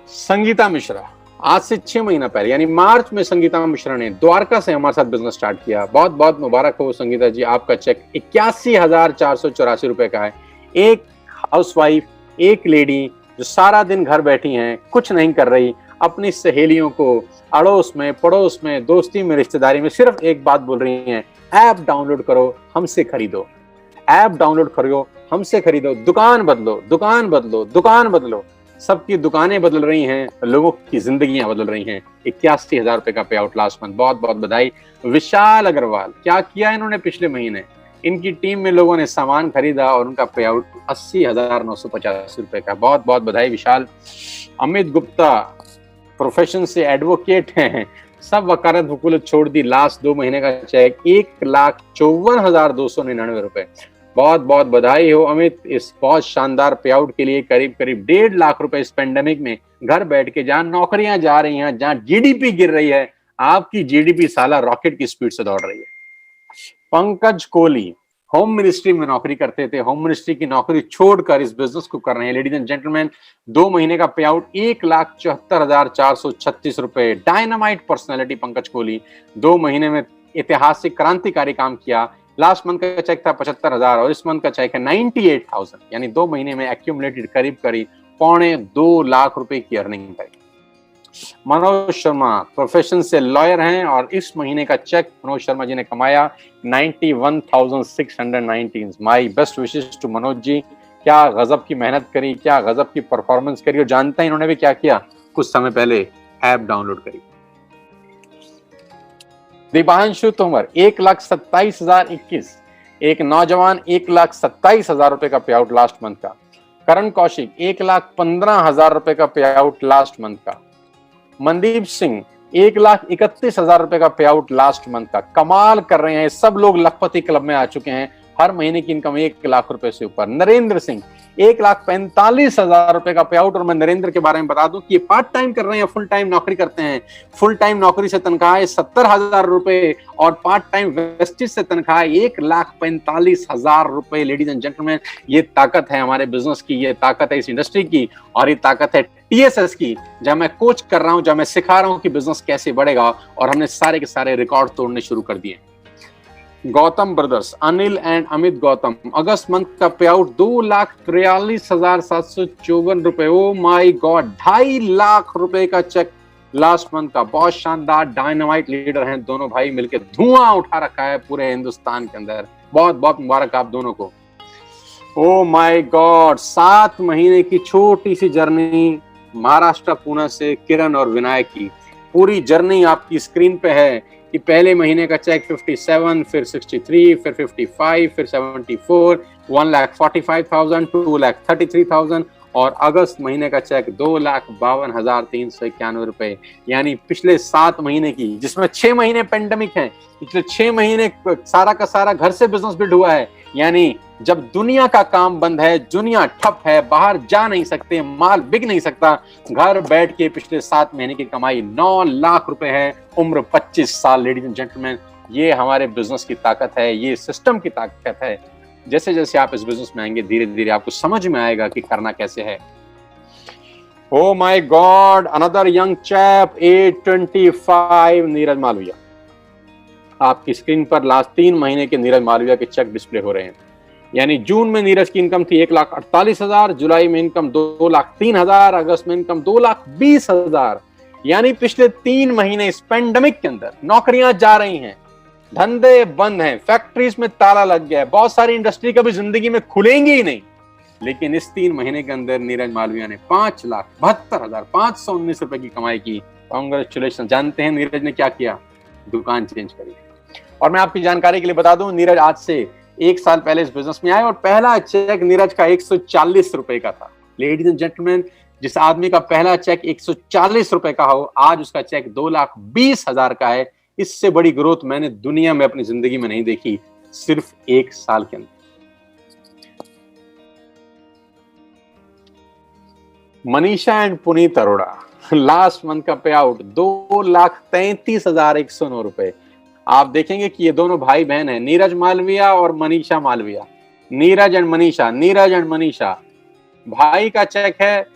संगीता मिश्रा, आज से 6 महीना पहले यानी मार्च में संगीता मिश्रा ने द्वारका से हमारे साथ बिजनेस स्टार्ट किया। बहुत बहुत मुबारक हो संगीता जी, आपका चेक 81,484 रुपए का है। एक हाउसवाइफ, एक लेडी जो सारा दिन घर बैठी हैं, कुछ नहीं कर रही, अपनी सहेलियों को अड़ोस में, पड़ोस में, दोस्ती में, रिश्तेदारी में सिर्फ एक बात बोल रही हैं, ऐप डाउनलोड करो, हमसे खरीदो, ऐप डाउनलोड करो, हमसे खरीदो, दुकान बदलो, दुकान बदलो, दुकान बदलो। सबकी दुकानें बदल रही हैं, लोगों की जिंदगियां बदल रही हैं। 81,000 रुपए का पे आउट लास्ट मंथ, बहुत बहुत बधाई। विशाल अग्रवाल, क्या किया इन्होंने पिछले महीने? इनकी टीम में लोगों ने सामान खरीदा और उनका पे आउट 80,985 रुपए का, बहुत बहुत बधाई विशाल। अमित गुप्ता, प्रोफेशन से एडवोकेट हैं, सब वकालत वकूलत छोड़ दी। लास्ट 2 महीने का चेक 1,54,299 रुपए। बहुत बहुत बधाई हो अमित इस बहुत शानदार पे आउट के लिए। करीब करीब 1.5 लाख रुपए इस पेंडेमिक में घर बैठ के, जहां नौकरियां जा रही हैं, जहां जीडीपी गिर रही है, आपकी जीडीपी साला रॉकेट की स्पीड से दौड़ रही है। पंकज कोहली होम मिनिस्ट्री में नौकरी करते थे, होम मिनिस्ट्री की नौकरी छोड़कर इस बिजनेस को कर रहे हैं। लेडीज एंड जेंटलमैन, 2 महीने का पे आउट 1,74,436 रुपए। डायनामाइट पर्सनैलिटी पंकज कोहली, 2 महीने में ऐतिहासिक क्रांतिकारी काम किया। लास्ट मंथ का चेक था 75,000 और इस मंथ का चेक है 98,000, यानी 2 महीने में एक्यूमुलेटेड करीब करीब 2.25 लाख रुपए की अर्निंग करी। मनोज शर्मा प्रोफेशन से लॉयर हैं और इस महीने का चेक मनोज शर्मा जी ने कमाया 91,619। My best wishes to Manoj ji. क्या गजब की मेहनत करी, क्या गजब की परफॉर्मेंस करी, और जानते हैं इन्होंने भी क्या किया, कुछ समय पहले ऐप डाउनलोड करी। दीपांशु तोमर 1,27,021, एक नौजवान 1,27,000 रुपए का पे आउट लास्ट मंथ का। करण कौशिक 1,15,000 रुपए का पे आउट लास्ट मंथ का। मनदीप सिंह 1,31,000 रुपए का पे आउट लास्ट मंथ का। कमाल कर रहे हैं, सब लोग लखपति क्लब में आ चुके हैं, हर महीने की इनकम 1 लाख रुपए से ऊपर। नरेंद्र सिंह 1,45,000 रुपए का पे आउट। और मैं नरेंद्र के बारे में बता दूं कि ये पार्ट टाइम कर रहे हैं, फुल टाइम नौकरी करते हैं। फुल टाइम नौकरी से तनख्वाह है 70,000 रुपए और पार्ट टाइम वेस्टेज से तनख्वाह 1,45,000 रुपए। लेडीज एंड जेंटलमैन, ये ताकत है हमारे बिजनेस की, ये ताकत है इस इंडस्ट्री की, और ये ताकत है टीएसएस की, जहां मैं कोच कर रहा हूं, जहां मैं सिखा रहा हूं कि बिजनेस कैसे बढ़ेगा। और हमने सारे के सारे रिकॉर्ड तोड़ने शुरू कर दिए। Gautam brothers, Anil and Amit Gautam, August month का पे आउट 2,43,754 रुपए। ओ माय गॉड, 2.5 लाख रुपए का चेक लास्ट मंथ का। बहुत शानदार, डायनामाइट लीडर हैं दोनों भाई, मिलकर धुआं उठा रखा है पूरे हिंदुस्तान के अंदर। बहुत बहुत मुबारक आप दोनों को। ओ माय गॉड, 7 महीने की छोटी सी जर्नी महाराष्ट्र पुणे से किरण और विनायक की। पूरी जर्नी आपकी स्क्रीन पे है कि पहले महीने का चेक 57, फिर 63, फिर 55, फिर 74, 1,45,000, 2,33,000 और अगस्त महीने का चेक 2,52,391 रुपए। यानी पिछले 7 महीने की, जिसमें 6 महीने पेंडेमिक है, पिछले 6 महीने सारा का सारा घर से बिजनेस बिल्ड हुआ है। यानी जब दुनिया का काम बंद है, दुनिया ठप है, बाहर जा नहीं सकते, माल बिक नहीं सकता, घर बैठ के पिछले 7 महीने की कमाई 9 लाख रुपए है। उम्र 25 साल। लेडीज एंड जेंटलमैन, ये हमारे बिजनेस की ताकत है, ये सिस्टम की ताकत है। जैसे जैसे आप इस बिजनेस में आएंगे, धीरे धीरे आपको समझ में आएगा कि करना कैसे है। Oh my god, another young chap 825, Neeraj Malviya. आपकी स्क्रीन पर लास्ट 3 महीने के नीरज मालविया के चेक डिस्प्ले हो रहे हैं। यानी जून में नीरज की इनकम थी 1,48,000, जुलाई में इनकम 2,03,000, अगस्त में इनकम 2,20,000। यानी पिछले 3 महीने इस पेंडेमिक के अंदर नौकरियां जा रही हैं, धंधे बंद हैं, फैक्ट्रीज में ताला लग गया है, बहुत सारी इंडस्ट्री कभी जिंदगी में खुलेंगी ही नहीं। लेकिन इस 3 महीने के अंदर नीरज मालविया ने 5,72,519 रुपए की कमाई की। कांग्रेचुलेशन। जानते हैं नीरज ने क्या किया? दुकान चेंज करी। और मैं आपकी जानकारी के लिए बता दूं, नीरज आज से 1 साल पहले इस बिजनेस में आए और पहला चेक नीरज का 140 रुपए का था। लेडीज एंड जेंटलमैन, जिस आदमी का पहला चेक 140 रुपए का हो, आज उसका चेक 2,20,000 का है। इससे बड़ी ग्रोथ मैंने दुनिया में अपनी जिंदगी में नहीं देखी, सिर्फ 1 साल के अंदर। Manisha and Puneet Arora, last month का पे आउट 2,33,109 रुपए। आप देखेंगे कि ये दोनों भाई बहन हैं, नीरज मालविया और मनीषा मालविया। नीरज एंड मनीषा। भाई का चेक है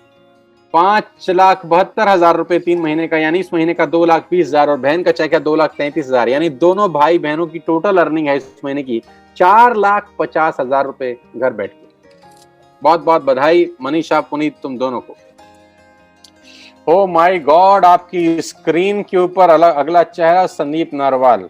5,72,000 रुपए 3 महीने का, यानी इस महीने का 2,20,000, और बहन का चेक है 2,33,000। यानी दोनों भाई बहनों की टोटल अर्निंग है इस महीने की 4,50,000 रुपए घर बैठ के। बहुत बहुत बधाई मनीषा, पुनीत, तुम दोनों को। ओ माय गॉड, आपकी स्क्रीन के ऊपर अगला चेहरा संदीप नारवाल।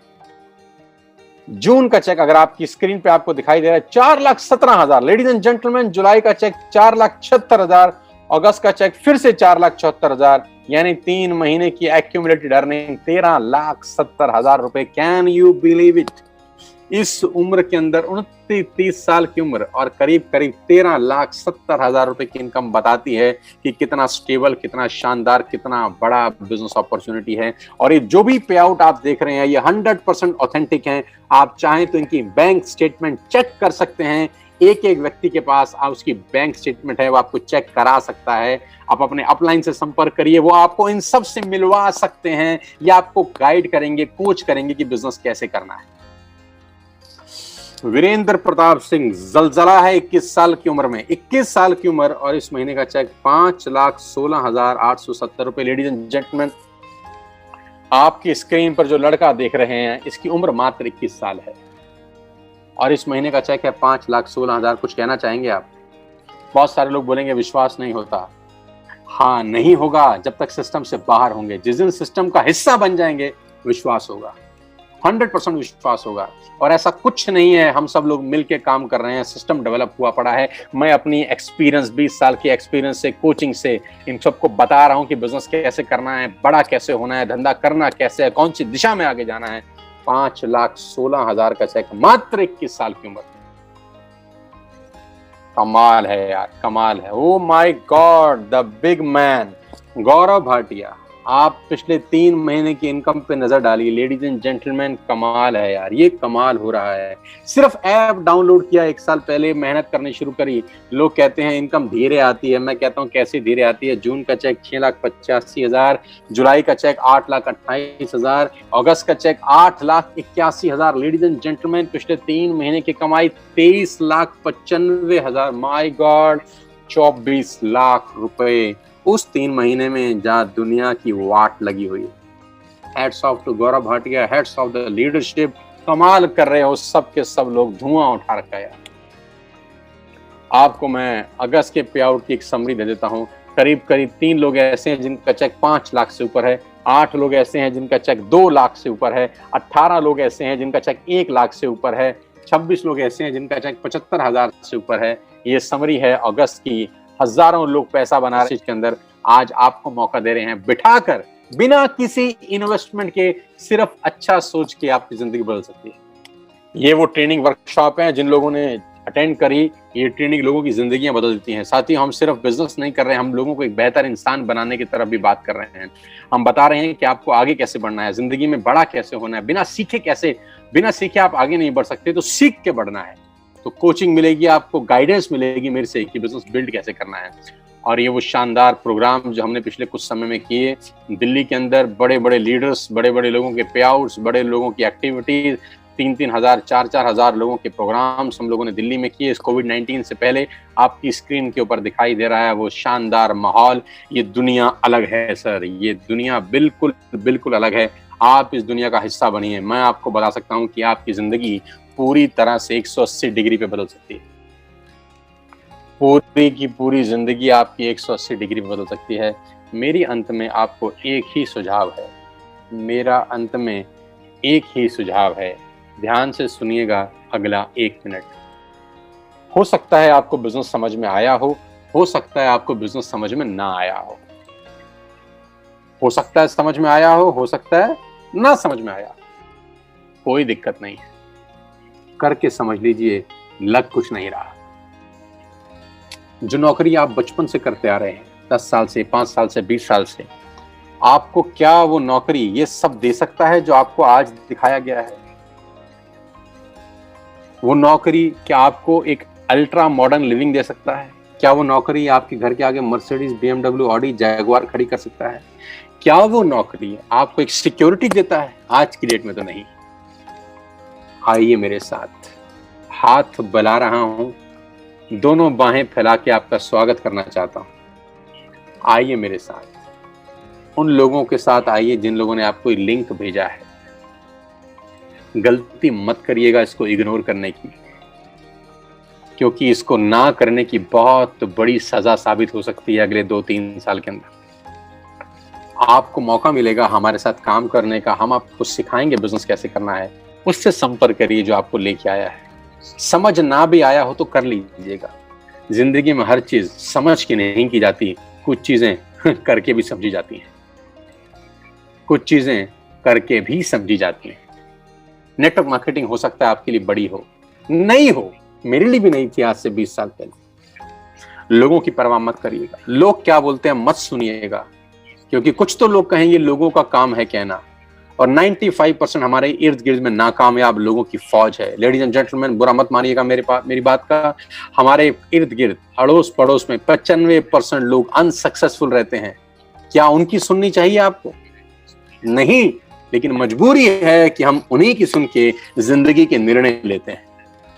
जून का चेक अगर आपकी स्क्रीन पे आपको दिखाई दे रहा है 4,17,000। लेडीज एंड जेंटलमैन, जुलाई का चेक 4,76,000, अगस्त का चेक फिर से 4,74,000। यानी 3 महीने की एक्यूमुलेटेड अर्निंग 13,70,000 रुपए। Can you believe it? इस उम्र के अंदर 29-30 साल की उम्र और करीब करीब 13,70,000 रुपए की इनकम बताती है कि कितना स्टेबल, कितना शानदार, कितना बड़ा बिजनेस अपॉर्चुनिटी है। और ये जो भी पे आउट आप देख रहे हैं ये 100% ऑथेंटिक हैं। आप चाहें तो इनकी बैंक स्टेटमेंट चेक कर सकते हैं। एक एक व्यक्ति के पास आप उसकी बैंक स्टेटमेंट है, वो आपको चेक करा सकता है। आप अपने अपलाइन से संपर्क करिए, वो आपको इन सब से मिलवा सकते हैं या आपको गाइड करेंगे, कोच करेंगे कि बिजनेस कैसे करना है। वीरेंद्र प्रताप सिंह जलजला है 21 साल की उम्र में, 21 साल की उम्र और इस महीने का चेक 5,16,870 रुपए। लेडीज एंड जेंटलमैन, आपकी स्क्रीन पर जो लड़का देख रहे हैं इसकी उम्र मात्र 21 साल है और इस महीने का चेक है 5,16,000। कुछ कहना चाहेंगे आप? बहुत सारे लोग बोलेंगे विश्वास नहीं होता। हाँ, नहीं होगा जब तक सिस्टम से बाहर होंगे। जिस दिन सिस्टम का हिस्सा बन जाएंगे विश्वास होगा, 100% विश्वास होगा। और ऐसा कुछ नहीं है, हम सब लोग मिलके काम कर रहे हैं, सिस्टम डेवलप हुआ पड़ा है। मैं अपनी एक्सपीरियंस, 20 साल की एक्सपीरियंस से, कोचिंग से इन सबको बता रहा हूं कि बिजनेस कैसे करना है, बड़ा कैसे होना है, धंधा करना कैसे है, कौन सी दिशा में आगे जाना है। 5,16,000 का चेक मात्र 21 साल की उम्र। कमाल है यार, कमाल है। Oh my god, the big man Gaurav Bhatia. आप पिछले 3 महीने की इनकम पे नजर डालिए। लेडीज एंड जेंटलमैन, कमाल है यार, ये कमाल हो रहा है। सिर्फ ऐप डाउनलोड किया 1 साल पहले, मेहनत करनी शुरू करी। लोग कहते हैं इनकम धीरे आती है, मैं कहता हूँ कैसे धीरे आती है। जून का चेक 6,85,000, जुलाई का चेक 8,28,000, अगस्त का चेक 8,81,000। लेडीज एंड जेंटलमैन, पिछले 3 महीने की कमाई 23,95,000। माई गॉड, 24 लाख रुपए उस 3 महीने में जहां दुनिया की वाट लगी हुई है। Hats off to Gaurav Bhatia, hats off the leadership. कमाल कर रहे हो सब के सब लोग, धुआं उठा रखा है यार। आपको मैं अगस्त के पे आउट की एक समरी दे देता हूं। करीब करीब 3 लोग ऐसे हैं जिनका चेक 5 लाख से ऊपर है, 8 लोग ऐसे हैं जिनका चेक 2 लाख से ऊपर है, 18 लोग ऐसे हैं जिनका चेक 1 लाख से ऊपर है, 26 लोग ऐसे हैं जिनका चेक 75,000 से ऊपर है। ये समरी है अगस्त की। हजारों लोग पैसा बना रहे हैं इसके अंदर। आज आपको मौका दे रहे हैं बिठाकर, बिना किसी इन्वेस्टमेंट के, सिर्फ अच्छा सोच के आपकी जिंदगी बदल सकती है। ये वो ट्रेनिंग वर्कशॉप है जिन लोगों ने अटेंड करी, ये ट्रेनिंग लोगों की जिंदगियां बदल देती हैं। साथ ही हम सिर्फ बिजनेस नहीं कर रहे हैं, हम लोगों को एक बेहतर इंसान बनाने की तरफ भी बात कर रहे हैं। हम बता रहे हैं कि आपको आगे कैसे बढ़ना है, जिंदगी में बड़ा कैसे होना है। बिना सीखे आप आगे नहीं बढ़ सकते, तो सीख के बढ़ना है। तो कोचिंग मिलेगी आपको, गाइडेंस मिलेगी मेरे से कि बिजनेस बिल्ड कैसे करना है। और ये वो शानदार प्रोग्राम जो हमने पिछले कुछ समय में किए दिल्ली के अंदर, बड़े बड़े लीडर्स, बड़े बड़े लोगों के पे आउट्स, बड़े लोगों की एक्टिविटीज, 3-3 हजार, 4-4 हजार लोगों के प्रोग्राम्स हम लोगों ने दिल्ली में किए। इस कोविड-19 से पहले आपकी स्क्रीन के ऊपर दिखाई दे रहा है वो शानदार माहौल। ये दुनिया अलग है सर, ये दुनिया बिल्कुल बिल्कुल अलग है। आप इस दुनिया का हिस्सा बनिए। मैं आपको बता सकता हूँ कि आपकी जिंदगी पूरी तरह से 180 डिग्री पे बदल सकती है। पूरी की पूरी जिंदगी आपकी 180 डिग्री पे बदल सकती है। मेरी अंत में आपको एक ही सुझाव है, मेरा अंत में एक ही सुझाव है। ध्यान से सुनिएगा अगला 1 मिनट। हो सकता है आपको बिजनेस समझ में आया हो सकता है आपको बिजनेस समझ में ना आया हो सकता है समझ में आया हो सकता है ना समझ में आया। कोई दिक्कत नहीं है, करके समझ लीजिए, लग कुछ नहीं रहा। जो नौकरी आप बचपन से करते आ रहे हैं, 10 साल से, 5 साल से, 20 साल से, आपको क्या वो नौकरी ये सब दे सकता है जो आपको आज दिखाया गया है? वो नौकरी क्या आपको एक अल्ट्रा मॉडर्न लिविंग दे सकता है? क्या वो नौकरी आपके घर के आगे मर्सिडीज, BMW, ऑडी, जैगुआर खड़ी कर सकता है? क्या वो नौकरी आपको एक सिक्योरिटी देता है? आज की डेट में तो नहीं। आइए मेरे साथ, हाथ बला रहा हूं, दोनों बाहें फैला के आपका स्वागत करना चाहता हूं। आइए मेरे साथ, उन लोगों के साथ आइए जिन लोगों ने आपको लिंक भेजा है। गलती मत करिएगा इसको इग्नोर करने की, क्योंकि इसको ना करने की बहुत बड़ी सजा साबित हो सकती है अगले 2-3 साल के अंदर। आपको मौका मिलेगा हमारे साथ काम करने का, हम आपको सिखाएंगे बिजनेस कैसे करना है। उससे संपर्क करिए जो आपको लेके आया है। समझ ना भी आया हो तो कर लीजिएगा। जिंदगी में हर चीज समझ के नहीं की जाती, कुछ चीजें करके भी समझी जाती हैं, कुछ चीजें करके भी समझी जाती हैं। नेटवर्क मार्केटिंग हो सकता है आपके लिए बड़ी हो, नहीं हो, मेरे लिए भी नहीं थी आज से 20 साल पहले। लोगों की परवाह मत करिएगा, लोग क्या बोलते हैं मत सुनिएगा, क्योंकि कुछ तो लोग कहेंगे लोगों का काम है कहना, और 95% हमारे इर्द गिर्द में नाकामयाब लोगों की फौज है। लेडीज एंड जेंटलमैन, बुरा मत मानिएगा मेरी बात का, हमारे इर्द गिर्द अड़ोस पड़ोस में 95% लोग अनसक्सेसफुल रहते हैं। क्या उनकी सुननी चाहिए आपको? नहीं, लेकिन मजबूरी है कि हम उन्हीं की सुन के जिंदगी के निर्णय लेते हैं।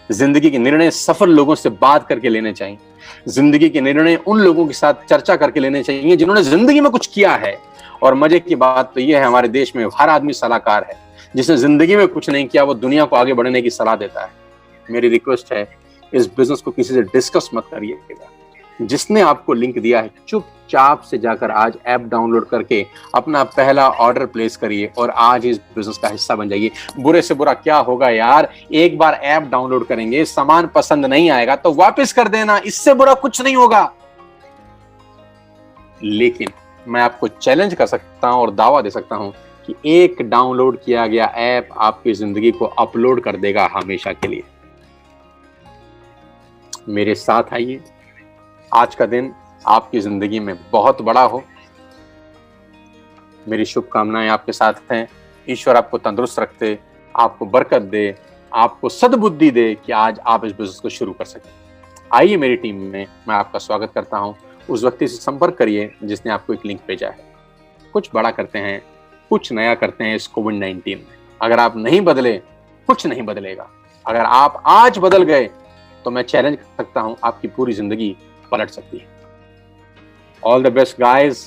जिंदगी के निर्णय सफल लोगों से बात करके लेने चाहिए। जिंदगी के निर्णय उन लोगों के साथ चर्चा करके लेने चाहिए जिन्होंने जिंदगी में कुछ किया है। और मजे की बात तो यह है, हमारे देश में हर आदमी सलाहकार है। जिसने जिंदगी में कुछ नहीं किया वो दुनिया को आगे बढ़ने की सलाह देता है। मेरी रिक्वेस्ट है, इस बिजनेस को किसी से डिस्कस मत करिएगा। जिसने आपको लिंक दिया है चुपचाप से जाकर आज ऐप डाउनलोड करके अपना पहला ऑर्डर प्लेस करिए और आज इस बिजनेस का हिस्सा बन जाइए। बुरे से बुरा क्या होगा यार, एक बार ऐप डाउनलोड करेंगे, सामान पसंद नहीं आएगा तो वापस कर देना, इससे बुरा कुछ नहीं होगा। लेकिन मैं आपको चैलेंज कर सकता हूं और दावा दे सकता हूं कि एक डाउनलोड किया गया ऐप आपकी जिंदगी को अपलोड कर देगा हमेशा के लिए। मेरे साथ आइए, आज का दिन आपकी जिंदगी में बहुत बड़ा हो। मेरी शुभकामनाएं आपके साथ हैं। ईश्वर आपको तंदुरुस्त रखे, आपको बरकत दे, आपको सद्बुद्धि दे कि आज आप इस बिजनेस को शुरू कर सकें। आइए मेरी टीम में मैं आपका स्वागत करता हूं। उस व्यक्ति से संपर्क करिए जिसने आपको एक लिंक भेजा है। कुछ बड़ा करते हैं, कुछ नया करते हैं इस कोविड-19 में। अगर आप नहीं बदले, कुछ नहीं बदलेगा। अगर आप आज बदल गए तो मैं चैलेंज कर सकता हूं आपकी पूरी जिंदगी पलट सकती है। All the best guys.